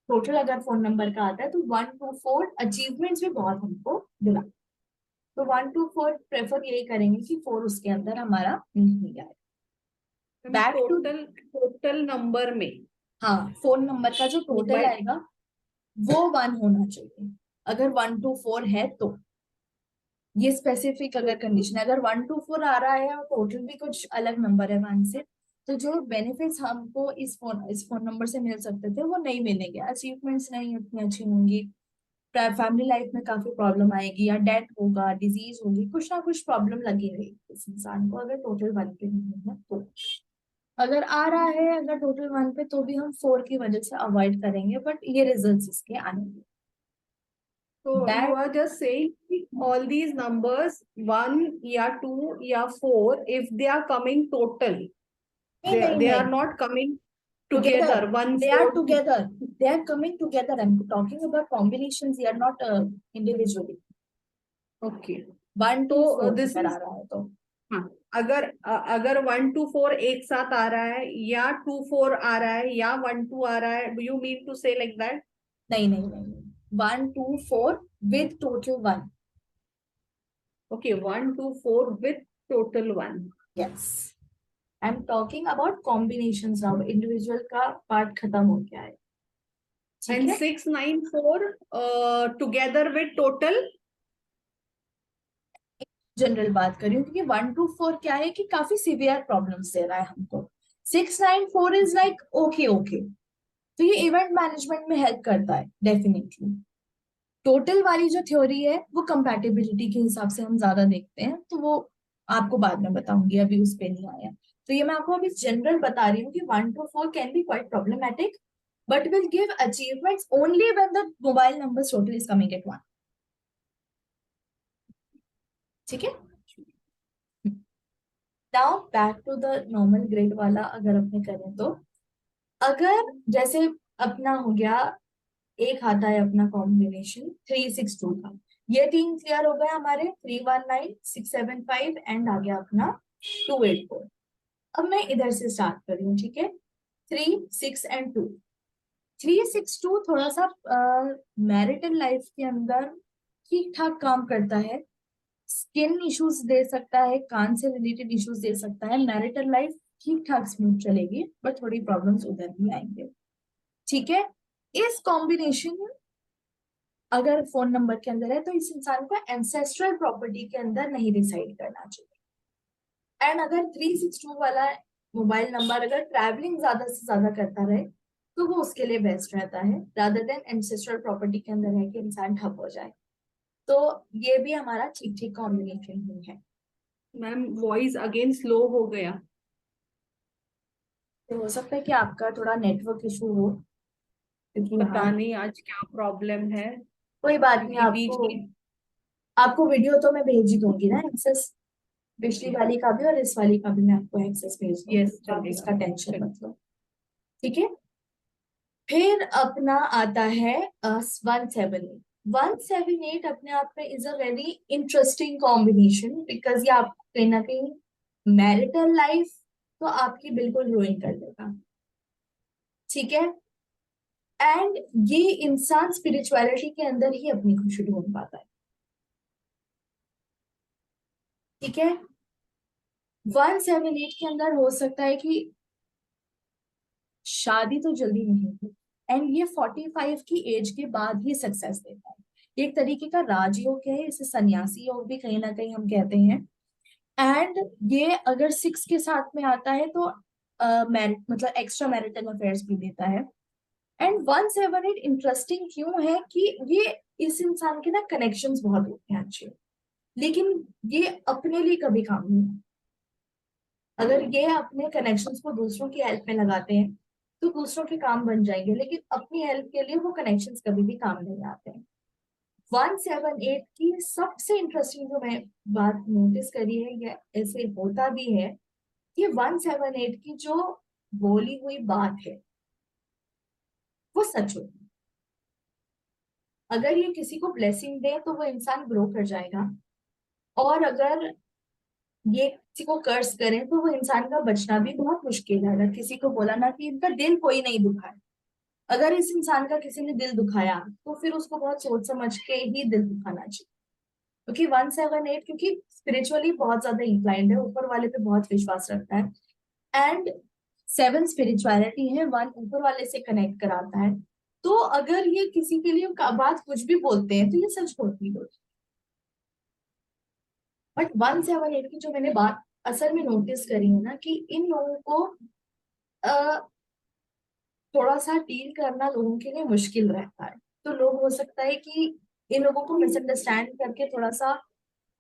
टोटल अगर फोन नंबर का आता है तो 1, 2, 4 अचीवमेंट्स भी बहुत हमको दिला, तो 1, 2, 4 प्रेफर यही करेंगे कि 4 उसके अंदर हमारा नहीं आए। Back to, total total number में, हाँ, फोन नंबर का जो टोटल मोबाइल, आएगा वो 1 होना चाहिए अगर 1, 2, 4 है तो। ये स्पेसिफिक अगर कंडीशन है, अगर 1, 2, 4 आ रहा है और टोटल भी कुछ अलग नंबर है 1 से, तो जो बेनिफिट्स हमको इस फोन नंबर से मिल सकते थे वो नहीं मिलेंगे, अचीवमेंट्स नहीं उतनी अच्छी होंगी, फैमिली लाइफ में काफी प्रॉब्लम आएगी, या डेथ होगा, डिजीज होगी, कुछ ना कुछ प्रॉब्लम लगी रहेगी इस इंसान को अगर टोटल 1 पे नहीं है तो। अगर आ रहा है अगर टोटल 1 पे तो भी हम 4 की वजह से अवॉइड करेंगे, बट ये रिजल्ट इसके आएंगे। तो you that are just saying all these numbers 1 या 2 या 4, if they are coming total, नहीं नहीं they नहीं, are not coming together, together, one they are four two. together, they are coming together. I'm talking about combinations, they are not individually। Okay, 1, 2, 4 तो this अगर आ is, रहा है तो। हाँ, अगर 1 2 4 एक साथ आ रहा है, या 2 4 आ रहा है, या 1 2 आ रहा है, डू यू मीन टू से लाइक दैट? नहीं नहीं नहीं, 1, 2, 4 with total 1। Okay, 1 2 4 with total 1। Yes, I am talking about combinations now, individual का पार्ट खत्म हो गया है। ठीक एंड है, 6 9 4 टुगेदर विथ टोटल। जनरल बात कर रही हूँ क्योंकि 1, 2, 4 क्या है कि काफी सिवियर प्रॉब्लम्स दे रहा है हमको। 6, 9, 4 इज लाइक ओके ओके, तो ये इवेंट मैनेजमेंट में हेल्प करता है डेफिनेटली। टोटल वाली जो थ्योरी है वो कंपैटिबिलिटी के हिसाब से हम ज्यादा देखते हैं, तो वो आपको बाद में बताऊंगी, अभी उस पे नहीं आया। तो ये मैं आपको अभी जनरल बता रही हूँ कि 1, 2, 4 can be quite problematic, but will give achievements only when the mobile numbers total is coming at 1. ठीक है. Now back to the normal grade वाला अगर अपने करें तो, अगर जैसे अपना हो गया, एक आता है अपना कॉम्बिनेशन 362 का, ये 3 क्लियर हो गया हमारे, 319 675 एंड आ गया अपना 284. अब मैं इधर से स्टार्ट कर रही हूँ. ठीक है. 3 6 एंड 2. 362 थोड़ा सा मैरिटल लाइफ के अंदर ठीक ठाक काम करता है, स्किन इश्यूज दे सकता है, कान से रिलेटेड इश्यूज दे सकता है. मैरिटल लाइफ ठीक ठाक स्मूथ चलेगी, बट थोड़ी प्रॉब्लम्स उधर भी आएंगे. ठीक है. इस कॉम्बिनेशन अगर फोन नंबर के अंदर है तो इस इंसान को एंसेस्ट्रल प्रॉपर्टी के अंदर नहीं डिसाइड करना चाहिए. एंड अगर 362 वाला मोबाइल नंबर अगर ट्रैवलिंग ज्यादा से ज्यादा करता रहे तो वो उसके लिए बेस्ट रहता है, रादर देन एंसेस्ट्रल प्रॉपर्टी के अंदर है कि इंसान ठप हो जाए. तो ये भी हमारा ठीक ठीक कॉम्बिनेशन ही है. मैम वॉइस अगेन स्लो हो गया. तो हो सकता है कि आपका थोड़ा नेटवर्क इशू हो, क्योंकि पता यहाँ नहीं आज क्या प्रॉब्लम है, कोई बात नहीं. क्योंकि बीच आपको में आपको वीडियो तो मैं भेज ही दूंगी ना एक्सेस, पिछली वाली का भी और इस वाली का भी मैं आपको एक्सेस भेज दूंगी, यस तो आप चलेगा. इसका टेंशन मत लो. ठीक है. फिर अपना आता है 178. 178 अपने आप में is a very interesting combination, because ये आपको कहीं ना कहीं मैरिटल लाइफ तो आपकी बिल्कुल रुइन कर देगा. ठीक है. एंड ये इंसान स्पिरिचुअलिटी के अंदर ही अपनी खुशी ढूंढ पाता है. ठीक है. 178 के अंदर हो सकता है कि शादी तो जल्दी नहीं होगी, एंड ये 45 की एज के बाद ही सक्सेस देता है. ये एक तरीके का राजयोग है, इसे सन्यासी योग भी कहीं ना कहीं हम कहते हैं. एंड ये अगर 6 के साथ में आता है तो मतलब एक्स्ट्रा मैरिटल अफेयर्स भी देता है. एंड 178 इंटरेस्टिंग क्यों है कि ये इस इंसान के ना कनेक्शंस बहुत होते हैं अच्छे, लेकिन ये अपने लिए कभी काम नहीं है. अगर ये अपने कनेक्शंस को दूसरों की हेल्प में लगाते हैं तो दूसरों के काम बन जाएंगे, लेकिन अपनी हेल्प के लिए वो कनेक्शंस कभी भी काम नहीं आते हैं. 178 की सबसे इंटरेस्टिंग जो मैं बात नोटिस करी है, या ऐसे होता भी है, कि 178 की जो बोली हुई बात है वो सच होती है. अगर ये किसी को ब्लेसिंग दे तो वो इंसान ग्रो कर जाएगा, और अगर ये किसी को कर्स करें तो वो इंसान का बचना भी बहुत मुश्किल है. अगर किसी को बोला ना कि इनका दिल कोई नहीं दुखा है, अगर इस इंसान का किसी ने दिल दुखाया तो फिर उसको बहुत सोच समझ के ही दिल दुखाना चाहिए. क्योंकि 178 क्योंकि स्पिरिचुअली बहुत ज्यादा इंक्लाइंड है, ऊपर वाले पे बहुत विश्वास रखता है. एंड 7 स्पिरिचुअलिटी है, 1 ऊपर वाले से कनेक्ट कराता है. तो अगर ये किसी के लिए बात कुछ भी बोलते हैं तो ये सच होती है. बट 178 की जो मैंने बात असल में नोटिस करी है ना, कि इन लोगों को अ, थोड़ा सा डील करना लोगों के लिए मुश्किल रहता है. तो लोग हो सकता है कि इन लोगों को मिसअंडरस्टैंड करके थोड़ा सा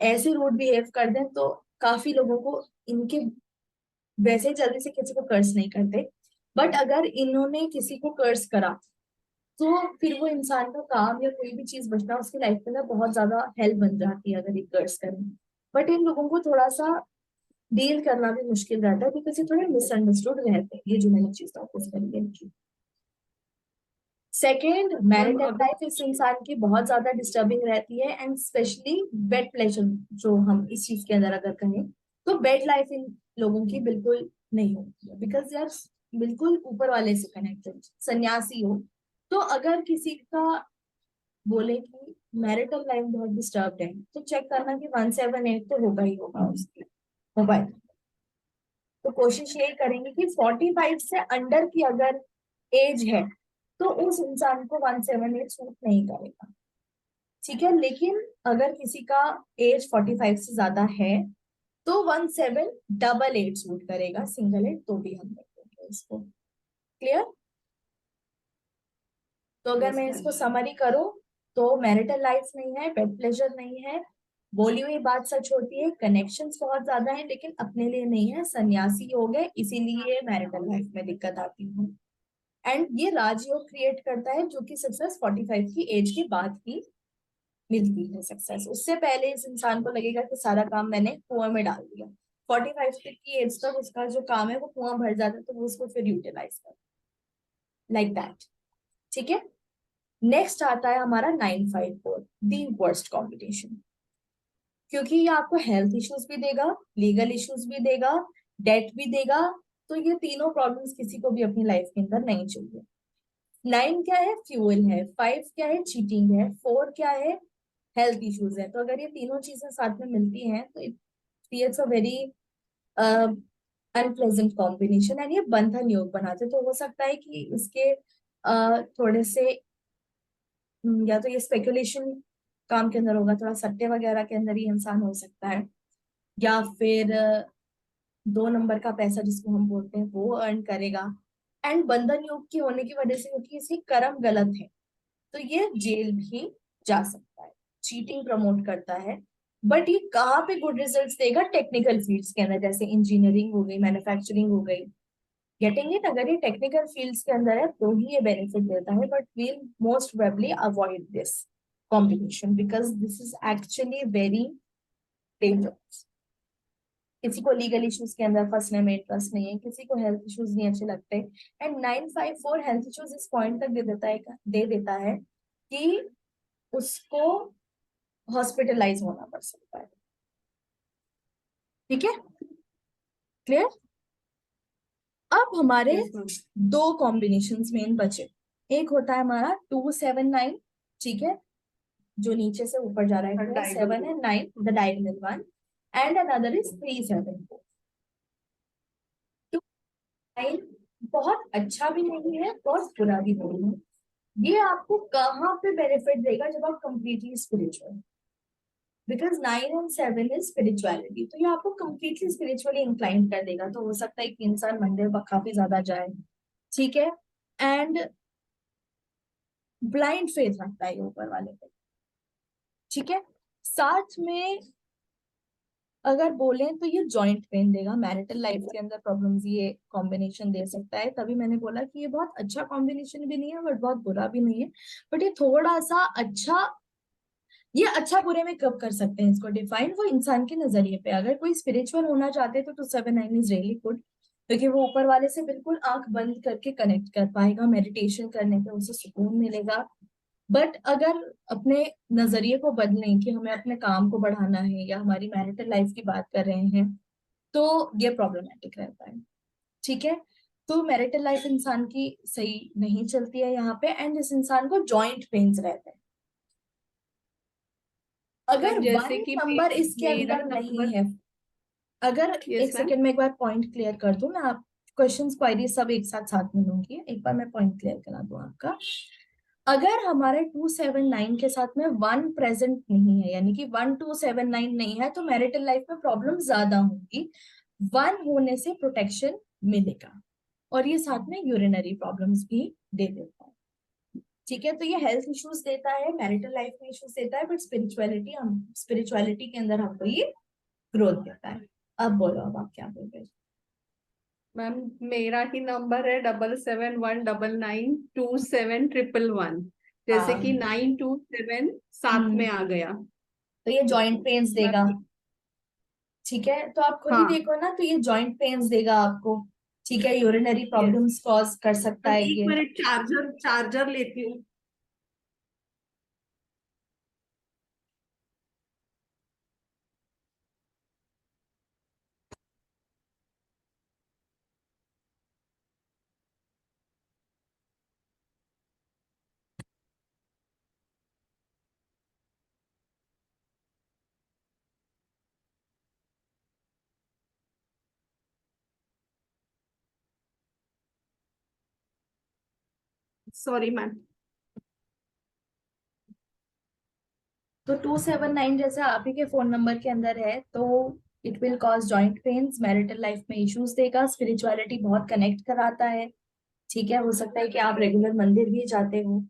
ऐसे रूड बिहेव कर दें, तो काफी लोगों को इनके वैसे जल्दी से किसी को कर्ज नहीं करते. बट अगर इन्होंने किसी को कर्ज करा तो फिर वो इंसान का काम या कोई भी चीज बचना उसकी लाइफ में ना बहुत ज्यादा हेल्प बन जाती है अगर ये कर्ज करें. बट इन लोगों को थोड़ा सा डील करना भी मुश्किल रहता है, बिकॉज ये थोड़े मिसअंडरस्टूड रहते हैं, ये जो मैंने चीज नोटिस करी है. सेकेंड, मैम मैरिटल अगर लाइफ इस इंसान की बहुत ज्यादा डिस्टर्बिंग रहती है, एंड स्पेशली बेड प्लेजर. जो हम इस चीज के अंदर अगर कहें तो बेड लाइफ इन लोगों की बिल्कुल नहीं होती है, बिकॉज यार बिल्कुल ऊपर वाले से कनेक्टेड सन्यासी हो. तो अगर किसी का बोले कि मैरिटल लाइफ बहुत डिस्टर्ब है तो चेक करना कि 178 तो होगा ही होगा उसकी मोबाइल. तो कोशिश यही करेंगे कि 45 से अंडर की अगर एज है तो उस इंसान को 178 सूट नहीं करेगा. ठीक है. लेकिन अगर किसी का एज 45 से ज्यादा है तो 1788 सूट करेगा, सिंगल एट तो भी हम देखेंगे इसको. क्लियर. तो अगर यस मैं मैम. इसको समरी करूं तो मैरिटल लाइफ नहीं है, पेट प्लेजर नहीं है, बोली हुई बात सच होती है, कनेक्शंस बहुत ज्यादा है लेकिन अपने लिए नहीं है, सन्यासी हो गए इसीलिए मैरिटल लाइफ में दिक्कत आती है. एंड ये राजयोग क्रिएट करता है, जो कि सक्सेस 45 की एज के बाद ही मिलती है सक्सेस। उससे पहले इस इंसान को लगेगा कि सारा काम मैंने कुआं में डाल दिया। 45 तक की एज तक उसका जो काम है वो कुआं भर जाता है, तो वो उसको फिर यूटिलाइज कर, लाइक दैट। ठीक है, नेक्स्ट आता है हमारा 954, दी वर्स्ट कॉम्बिनेशन। क्योंकि ये आपको हेल्थ इश्यूज भी देगा, लीगल इश्यूज भी देगा, डेट भी देगा, तो ये तीनों प्रॉब्लम्स किसी को भी अपनी लाइफ के अंदर नहीं चाहिए। 9 क्या है, फ्यूल है। 5 क्या है, चीटिंग है। 4 क्या है, हेल्थ इश्यूज है। तो अगर ये तीनों चीजें साथ में मिलती हैं तो it creates a very unpleasant combination, and ये बंधन योग बनाते। तो हो सकता है कि इसके थोड़े से या तो ये स्पेकुलेशन काम के अंदर होगा, थोड़ा सट्टे वगैरह के अंदर ही इंसान हो सकता है, या फिर 2 नंबर का पैसा जिसको हम बोलते हैं वो अर्न करेगा। एंड बंधन योग की होने की वजह से, क्योंकि इसकी कर्म गलत है, तो ये जेल भी जा सकता है। चीटिंग प्रमोट करता है। बट ये कहाँ पे गुड रिजल्ट्स देगा, टेक्निकल फील्ड्स के अंदर, जैसे इंजीनियरिंग हो गई, मैन्युफैक्चरिंग हो गई। गेटिंग इट, अगर ये टेक्निकल फील्ड्स के अंदर है तो ही ये बेनिफिट देता है, but we'll most probably avoid this combination because this is actually very dangerous. किसी को लीगल इश्यूज के अंदर फंसने में इंटरेस्ट नहीं है, किसी को हेल्थ इश्यूज नहीं अच्छे लगते। एंड 954 हेल्थ इश्यूज इस पॉइंट तक दे देता है कि उसको हॉस्पिटलाइज होना पड़ सकता है। ठीक है, क्लियर। अब हमारे यस मैम। 2 कॉम्बिनेशन मेन बचे। एक होता है हमारा 279, ठीक है, जो नीचे से ऊपर जा रहा है, 7 and 9, the diagonal one. And another is 374। 9 बहुत अच्छा भी नहीं है, बहुत बुरा भी नहीं है। ये आपको कहाँ पे बेनिफिट देगा, जब आप completely spiritual, because 9 and 7 is spirituality, तो ये आपको कंप्लीटली स्पिरिचुअली इंक्लाइन कर देगा। तो हो सकता है कि इंसान मंदिर काफी ज्यादा जाए, ठीक है, एंड ब्लाइंड फेथ रखता है ये ऊपर वाले पे। ठीक है, साथ में अगर बोले तो ये जॉइंट पेन देगा। मैरिटल लाइफ के अंदर प्रॉब्लम्स ये कॉम्बिनेशन दे सकता है। तभी मैंने बोला कि ये बहुत अच्छा कॉम्बिनेशन भी नहीं है बट बहुत बुरा भी नहीं है। बट ये थोड़ा सा अच्छा, ये अच्छा बुरे में कब कर सकते हैं इसको डिफाइन, वो इंसान के नजरिए पे। अगर कोई स्पिरिचुअल होना चाहते तो 279 इज रियली गुड, क्योंकि वो ऊपर वाले से बिल्कुल आंख बंद करके कनेक्ट कर पाएगा। मेडिटेशन करने पे उसे सुकून मिलेगा। बट अगर अपने नजरिए को बदलें कि हमें अपने काम को बढ़ाना है या हमारी मैरिटल लाइफ की बात कर रहे हैं, तो ये प्रॉब्लमेटिक रहता है। ठीक है, तो मैरिटल लाइफ इंसान की सही नहीं चलती है यहाँ पे, एंड इस इंसान को जॉइंट पेन्स रहते हैं। अगर मैम वन जैसे कि नंबर इसके मेरा अंदर नहीं नंबर। है, अगर यस एक मैम। सेकंड में एक बार पॉइंट क्लियर कर दूं मैं, आप क्वेश्चंस क्वायरी सब एक साथ साथ में लूंगी, एक बार मैं पॉइंट क्लियर करा दूं आपका। अगर हमारे 279 के साथ में 1 प्रेजेंट नहीं है, यानी कि 1279 नहीं है, तो मैरिटल लाइफ में प्रॉब्लम ज्यादा होगी। 1 होने से प्रोटेक्शन मिलेगा, और ये साथ में यूरिनरी प्रॉब्लम्स भी दे देता है। ठीक है, तो ये हेल्थ इश्यूज देता है, मैरिटल लाइफ में इश्यूज देता है, बट स्पिरिचुअलिटी के अंदर हमको ये ग्रोथ देता है। अब बोलो, अब आप क्या बोल रहे हो। मैम मेरा ही नंबर है 7719927111। जैसे हाँ, कि 927 साथ में आ हम्म, गया। तो ये जॉइंट पेन्स देगा। मैम। ठीक है, तो आप खुद ही हाँ देखो ना, तो ये जॉइंट पेन्स देगा आपको। ठीक है, यूरिनरी यस। प्रॉब्लम्स कॉज कर सकता मैम है एक ये। मिनट, चार्जर चार्जर लेती हूँ। Sorry ma'am. तो 279 जैसे आप ही के फोन नंबर के अंदर है, तो it will cause joint pains, marital life में इश्यूज देगा, स्पिरिचुअलिटी बहुत कनेक्ट कराता है। ठीक है, हो सकता है कि आप रेगुलर मंदिर भी जाते हो।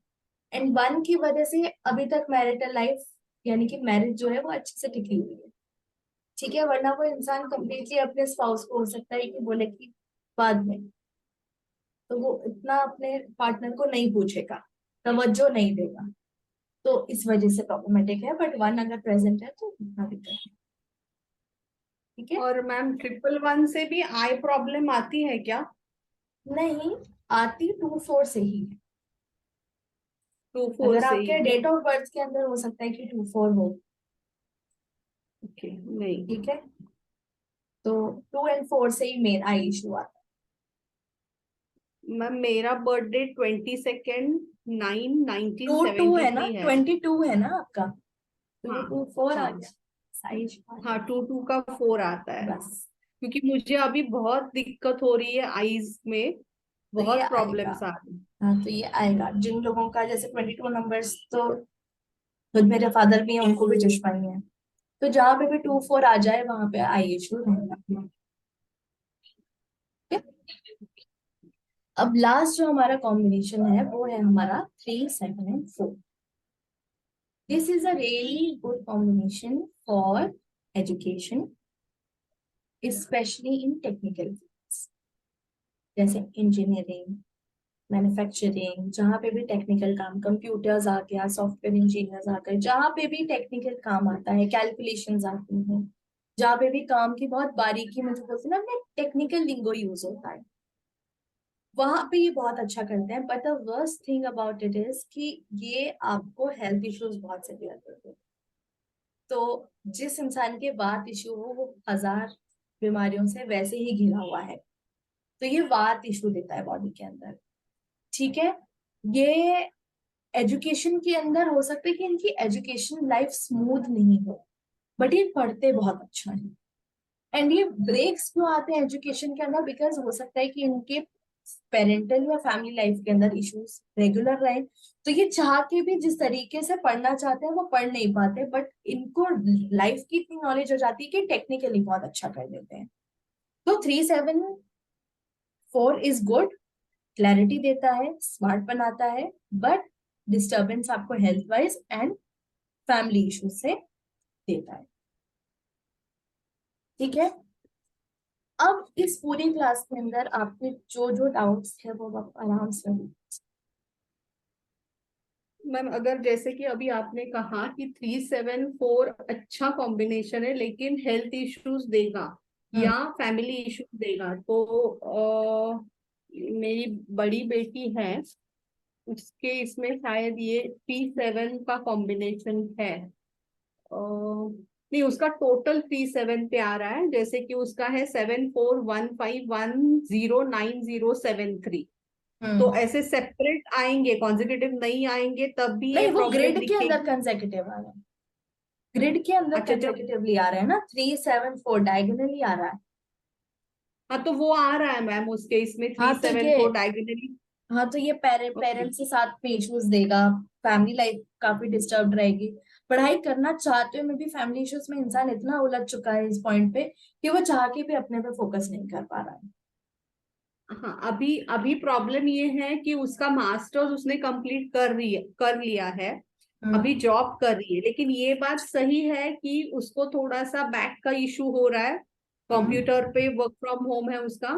एंड 1 की वजह से अभी तक मैरिटल लाइफ, यानी कि मैरिज जो है वो अच्छे से टिकी हुई है। ठीक है, वरना वो इंसान कम्प्लीटली अपने स्पाउस को हो सकता है कि बोले कि बाद में, तो वो इतना अपने पार्टनर को नहीं पूछेगा, तवज्जो नहीं देगा, तो इस वजह से प्रॉब्लमेटिक है। बट वन अगर प्रेजेंट है तो इतना दिक्कत नहीं। ठीक है। और मैम 111 से भी आई प्रॉब्लम आती है क्या? नहीं, आती 2-4 से ही है। 2-4 अगर से ही आपके है? डेट ऑफ बर्थ के अंदर हो सकता है कि 2-4 हो। ओके, नहीं। ठीक है। तो 2 और 4 से ही मेन आई इशू आता मैम मेरा बर्थडे 22/9 है। 2-2 है ना, 1973 है। 22 है ना आपका, तो हाँ। 2-4 आ हाँ। गया, साइज आ हाँ, गया। 2-2 का 4 आता है। बस। क्योंकि मुझे अभी बहुत दिक्कत हो रही है आईज में, तो ये बहुत आएगा। प्रॉब्लम्स आ रही हैं। हाँ, तो ये आएगा। जिन लोगों का जैसे 22 नंबर्स, तो खुद मेरे फादर भी हैं, उनको भी चश्मा ही है। तो जहाँ पे भी 2-4 आ जाए वहां पे आई इशू रहेगा। ठीक है? अब लास्ट जो हमारा कॉम्बिनेशन है वो है हमारा 3, 7 and 4। This is a really good combination for education, specially in technical fields, जैसे इंजीनियरिंग, मैन्युफैक्चरिंग, जहाँ पे भी टेक्निकल काम, कंप्यूटर्स आ गया, सॉफ्टवेयर इंजीनियर्स आ गए, जहाँ पे भी टेक्निकल काम आता है, कैलकुलेशंस आती हैं, जहाँ पे भी काम की बहुत बारीकी में जो बोलते हैं ना, टेक्निकल लिंगो यूज होता है, वहां पे ये बहुत अच्छा करते हैं। But the worst thing about it is कि ये आपको हेल्थ इश्यूज बहुत सीवियर करते हैं। तो जिस इंसान के बात इश्यू हो वो 1000 बीमारियों से वैसे ही घिरा हुआ है, तो ये वात इशू देता है बॉडी के अंदर। ठीक है। ये एजुकेशन के अंदर हो सकता है कि इनकी एजुकेशन लाइफ स्मूथ नहीं हो, बट ये पढ़ते बहुत अच्छा है। एंड ये ब्रेक्स क्यों आते हैं एजुकेशन के अंदर, बिकॉज हो सकता है कि इनके पेरेंटल या फैमिली लाइफ के अंदर इश्यूज रेगुलर रहे, तो ये चाह के भी जिस तरीके से पढ़ना चाहते हैं वो पढ़ नहीं पाते, बट इनको लाइफ की इतनी नॉलेज हो जाती है कि टेक्निकली बहुत अच्छा कर देते हैं। तो 3-7-4 इज गुड, क्लैरिटी देता है, स्मार्ट बनाता है, बट डिस्टर्बेंस आपको health wise and family issues से देता है। ठीक है। अब इस पूरी क्लास के अंदर आपके जो जो डाउट्स है वो आप आराम से। मैम अगर जैसे कि अभी आपने कहा कि 3-7-4 अच्छा कॉम्बिनेशन है लेकिन हेल्थ इश्यूज देगा हम्म। या फैमिली इश्यूज देगा, तो मेरी बड़ी बेटी है, उसके इसमें शायद ये 3-7 का कॉम्बिनेशन है। नहीं, उसका टोटल 3-7 पे आ रहा है, जैसे कि उसका है 7415109073। तो हम्म। ऐसे सेपरेट आएंगे, कॉन्जिक्यूटिव नहीं आएंगे तब भी ये नहीं, वो प्रॉब्लम ग्रिड के दिखेगी? अंदर कंसेक्यूटिव आ रहा है। ग्रिड के अंदर अच्छा, जब कंसेक्यूटिवली आ रहा है ना, 3-7-4 डायगोनली आ रहा है। हाँ तो वो आ रहा है मैम, उसके इसमें थ्री हाँ तो सेवन ये फोर डायगोनली। हाँ तो ये ओके। पेरेंट्स के साथ में इश्यूज देगा, फैमिली लाइफ काफी डिस्टर्ब रहेगी। पढ़ाई करना चाहते हुए में भी फैमिली इश्यूज में इंसान इतना उलझ चुका है इस पॉइंट पे कि वो चाह के भी अपने पे फोकस नहीं कर पा रहा है। हाँ, अभी अभी प्रॉब्लम ये है कि उसका मास्टर्स उसने कंप्लीट कर लिया है, अभी हम्म। जॉब कर रही है, लेकिन ये बात सही है कि उसको थोड़ा सा बैक का इशू हो रहा है, हम्म। कंप्यूटर पे वर्क फ्रॉम होम है उसका।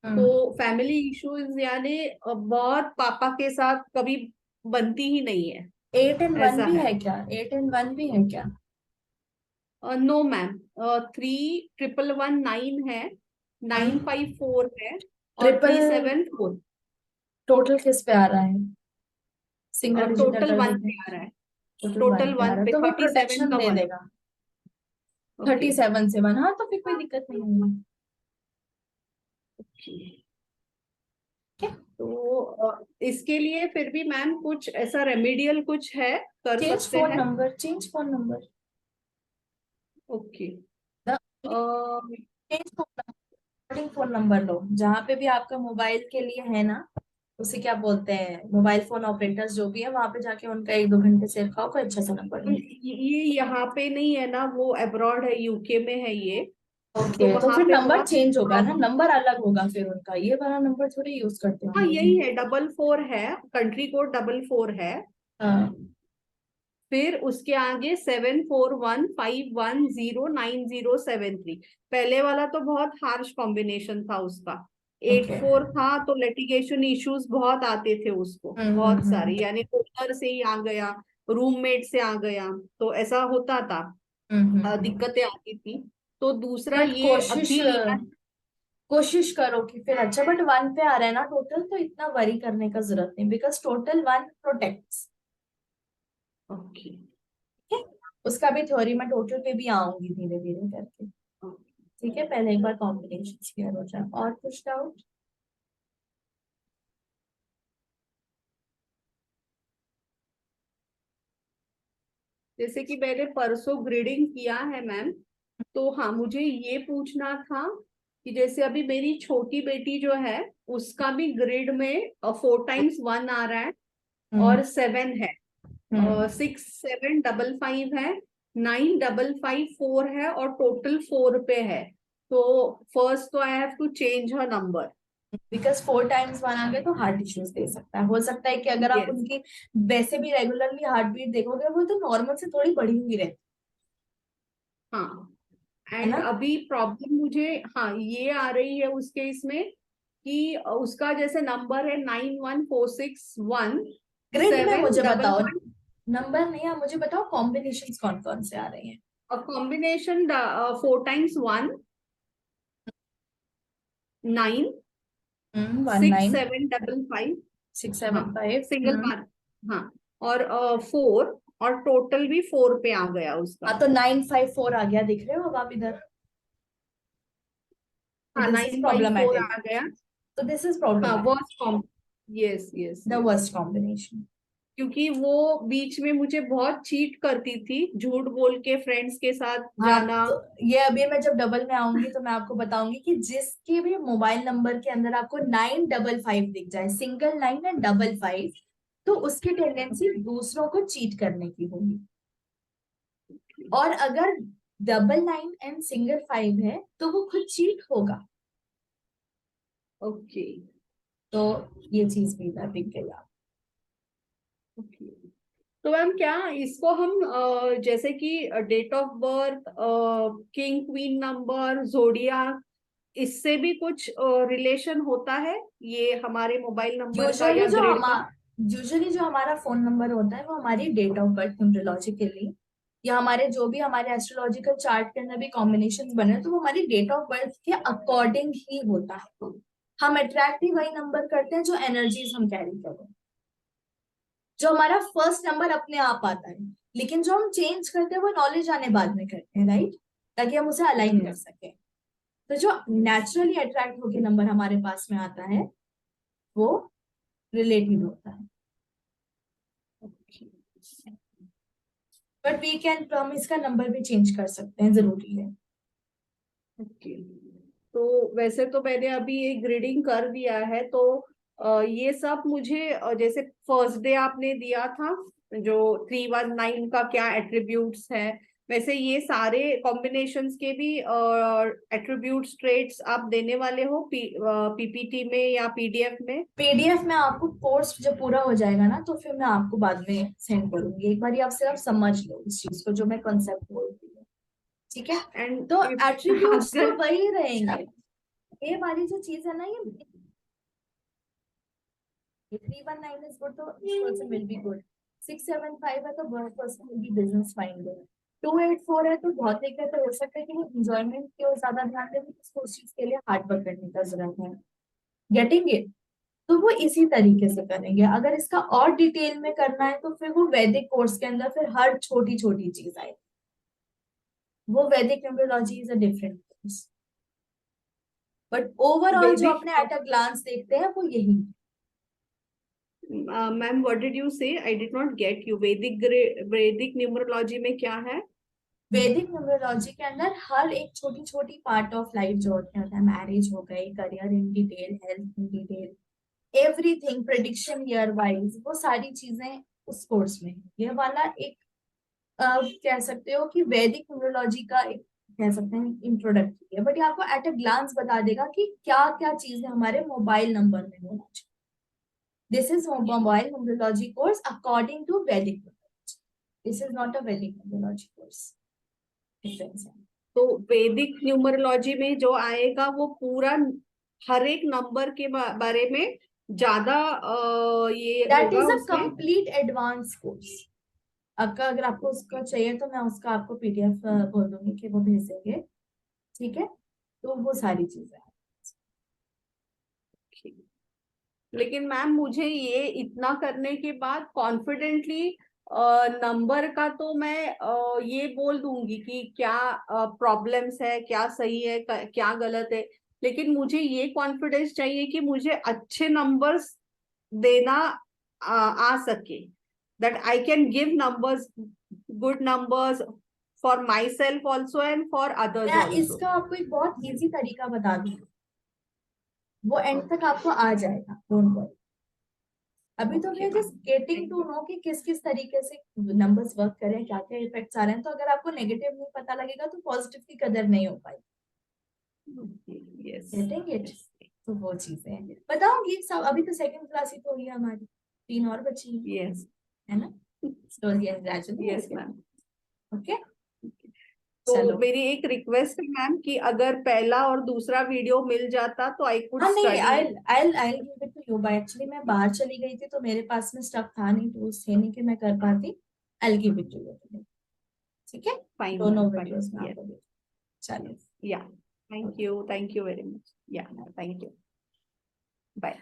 तो हम्म। फैमिली इश्यूज यानी बहुत पापा के साथ कभी बनती ही नहीं है, 8 and 1 ऐसा भी है। है क्या? 8 and 1 भी है क्या? नो मैम, 3-111-9 है, नाइन हम्म। फाइव फोर है, और ट्रिपल 3-7-4। टोटल किस पे आ रहा है? सिंगल डिजिट टोटल अगर 1 देखें, पे आ रहा है। टोटल वन टोटल पे आ 1 रहा है, पे तो वो 37 प्रोटेक्शन का दे 1। देगा। ओके। 37 से 1, हाँ तो फिर कोई दिक्कत नहीं होगी। ठीक है। तो इसके लिए फिर भी मैम कुछ ऐसा रेमेडियल कुछ है, कर चेंज सकते फोन हैं? Number, change phone number. Okay. Change phone number लो, जहाँ पे भी आपका मोबाइल के लिए है ना, उसे क्या बोलते हैं, मोबाइल फोन ऑपरेटर्स जो भी है, वहां पे जाके उनका 1-2 घंटे से रखाओ, कोई अच्छा सा नंबर लो। ये यहाँ पे नहीं है ना, वो अब्रॉड है, यूके में है ये। तो ओके, तो वहां फिर पे नंबर बहुत चेंज होगा ना, प्रॉब्लम। नंबर अलग होगा फिर उनका, ये वाला नंबर थोड़ी यूज करते हाँ होंगे यही वो। है, 44 है, कंट्री कोड 44 है। हाँ। फिर उसके आगे 7415109073। पहले वाला तो बहुत हार्श कॉम्बिनेशन था उसका, Okay. 84 था तो लिटिगेशन इश्यूज बहुत आते थे उसको, बहुत सारे, यानी ओनर से ही आ गया, रूममेट से आ गया, तो ऐसा होता था, दिक्कतें आती थी। तो दूसरा बट ये अभी लिया। कोशिश करो कि फिर अच्छा, बट 1 पे आ रहा है ना टोटल, तो इतना वरी करने का जरूरत नहीं, बिकॉज टोटल 1 प्रोटेक्ट्स। ओके। उसका भी थ्योरी में टोटल पे भी आऊंगी धीरे धीरे करके। ठीक है, पहले एक बार कॉम्बिनेशन क्लियर हो जाए। और कुछ डाउट? जैसे कि मैंने परसों ग्रेडिंग किया है मैम, तो हाँ मुझे ये पूछना था कि जैसे अभी मेरी छोटी बेटी जो है उसका भी ग्रिड में 4 x 1 आ रहा है और 7 है, 6 7 5 5 है, 9 5 5 4 है और टोटल 4 पे है। तो फर्स्ट तो I have to change her number. Because 4 x 1 आ गए तो हार्ट इश्यूज दे सकता है। हो सकता है कि अगर आप यस। उनकी वैसे भी रेगुलरली हार्ट बीट देखोगे, वो तो नॉर्मल से थोड़ी बढ़ी हुई रहती हाँ, है एंड ना। अभी प्रॉब्लम मुझे, हाँ ये आ रही है उसके इसमें कि उसका जैसे नंबर है 9 1 4 6 1 ग्रिड में 7 मुझे डबल बताओ, 1। नंबर नहीं, आप मुझे बताओ कॉम्बिनेशंस कौन कौन से आ रहे हैं। Combination 4 x 1 9 one 6 nine 7 double 5। Six हाँ, सेवन फाइव सिंगल बार। हाँ, और 4, और टोटल भी 4 पे आ गया उसका। हाँ, तो 9 5 4 आ गया, दिख रहे हो अब आप इधर। हाँ, दिस इज 9 5 4 प्रॉब्लमेटिक। आ गया। तो दिस इज हाँ, problematic, worst comb, yes yes the yes. Worst combination. क्योंकि वो बीच में मुझे बहुत चीट करती थी, झूठ बोल के फ्रेंड्स के साथ हाँ, जाना। तो ये अभी मैं जब डबल में आऊंगी तो मैं आपको बताऊंगी कि जिसके भी मोबाइल नंबर के अंदर आपको 9 5 5 दिख जाए, सिंगल 9 एंड डबल 5, तो उसकी टेंडेंसी दूसरों को चीट करने की होगी। और अगर डबल 9 एंड सिंगल 5 है तो वो खुद चीट होगा। ओके। तो ये चीज भी था, दिख गई आप। ओके, तो मैम क्या इसको हम जैसे कि date of birth, king queen number, zodiac, इससे भी कुछ रिलेशन होता है ये हमारे मोबाइल नंबर का यूजुअली या जो ग्रेड का? हमारा यूजुअली जो हमारा फोन नंबर होता है वो हमारी डेट ऑफ बर्थ न्यूमरोलॉजिकली, या हमारे जो भी हमारे एस्ट्रोलॉजिकल चार्ट के अंदर भी कॉम्बिनेशन बने तो वो हमारी डेट ऑफ बर्थ के अकॉर्डिंग ही होता है। हम अट्रैक्ट ही वही नंबर करते हैं जो एनर्जीज हम कैरी करते हैं। जो हमारा फर्स्ट नंबर अपने आप आता है, लेकिन जो हम चेंज करते हैं वो नॉलेज आने बाद में करते हैं, राइट, ताकि हम उसे अलाइन कर सके। तो जो नेचुरली अट्रैक्ट होके नंबर हमारे पास में आता है वो रिलेटेड होता है। बट वी कैन, हम इसका नंबर भी चेंज कर सकते हैं, जरूरी है। ओके, तो वैसे तो मैंने अभी एक ग्रेडिंग कर दिया है, तो ये सब मुझे जैसे फर्स्ट डे आपने दिया था जो 319 का क्या एट्रीब्यूट्स है, वैसे ये सारे कॉम्बिनेशंस के भी एट्रीब्यूट्स ट्रेट्स आप देने वाले हो पीपीटी में या पीडीएफ में? पीडीएफ में आपको कोर्स जब पूरा हो जाएगा ना तो फिर मैं आपको बाद में सेंड करूंगी। एक बार आप सिर्फ समझ लो इस चीज को जो मैं कंसेप्ट बोल रही हूँ। ठीक है, एंड तो एट्रीब्यूट्स तो अगर वही रहेंगे। ये वाली जो चीज है ना, ये 319 इज गुड तो पर्सन विल बी गुड। 675 है तो person will be business minded. 284 है तो भौतिक है, तो हो सकता है कि वो इंजॉयमेंट की ओर ज्यादा ध्यान दें, उसको उस चीज के लिए हार्ड वर्क करने का जरूरत है। Getting it? तो वो इसी तरीके से करेंगे। अगर इसका और डिटेल में करना है तो फिर वो वैदिक कोर्स के अंदर फिर हर छोटी छोटी चीज आएगी। वो वैदिक numerology is a different course, but overall जो वैदिक, अपने एट अ ग्लांस देखते हैं वो यही है। मैम व्हाट डिड यू से? I did not get you. वैदिक न्यूमरोलॉजी में क्या है? वैदिक न्यूमरोलॉजी के अंदर हर एक छोटी छोटी पार्ट ऑफ लाइफ जो होते हैं, मैरिज हो गई, career in detail, health in detail, everything, prediction year wise, वो सारी चीजें उस कोर्स में है। ये वाला एक कह सकते हो कि वैदिक न्यूमरोलॉजी का एक, कह सकते हैं, इंट्रोडक्टरी है। बट ये आपको एट अ ग्लांस बता देगा कि क्या क्या चीजें हमारे मोबाइल नंबर में होना चाहिए। This is mobile numerology course according to Vedic numerology. This is not a Vedic numerology course. Difference है। तो वैदिक न्यूमरोलॉजी में जो आएगा वो पूरा हर एक नंबर के बारे में ज्यादा ये दैट होगा इज अ उसमें। Complete advance course. अगर आपको उसका चाहिए तो मैं उसका आपको पीडीएफ बोल दूंगी कि वो भेज देंगे, ठीक है? तो वो सारी चीजें हैं। लेकिन मैम मुझे ये इतना करने के बाद कॉन्फिडेंटली नंबर का तो मैं ये बोल दूंगी कि क्या प्रॉब्लम्स है, क्या सही है, क्या गलत है। लेकिन मुझे ये कॉन्फिडेंस चाहिए कि मुझे अच्छे नंबर्स देना आ सके, that I can give numbers, good numbers for my self also and for others मैं ऑल्सो। इसका आपको एक बहुत इजी तरीका बता दूंगी, वो एंड तक आपको आ जाएगा, डोंट वरी। अभी तो okay we just ma'am, getting thank to know कि किस किस तरीके से नंबर्स वर्क करें, क्या क्या इफेक्ट्स आ रहे हैं। तो अगर आपको नेगेटिव नहीं पता लगेगा तो पॉजिटिव की कदर नहीं हो पाएगी। यू। यस। Getting it? तो वो चीजें हैं, बताऊंगी सब। अभी तो सेकंड क्लास ही तो हुई है हमारी, 3 और बची हैं, यस। है ना? So yes graduation. Ma'am. Okay, तो चलो। मेरी एक रिक्वेस्ट है मैम कि अगर पहला और दूसरा वीडियो मिल जाता तो आई कुड हाँ नहीं, study. I give it to you bye, actually मैं बाहर चली गई थी तो मेरे पास में स्टफ था नहीं, टूल्स थे नहीं कि मैं कर पाती। I give it to you, ठीक है? फाइन मैम, दोनों फाइन। वीडियोस में यस। आपको भेज, चलो। Yeah, thank okay, you, thank you very much. Yeah, thank you. Bye.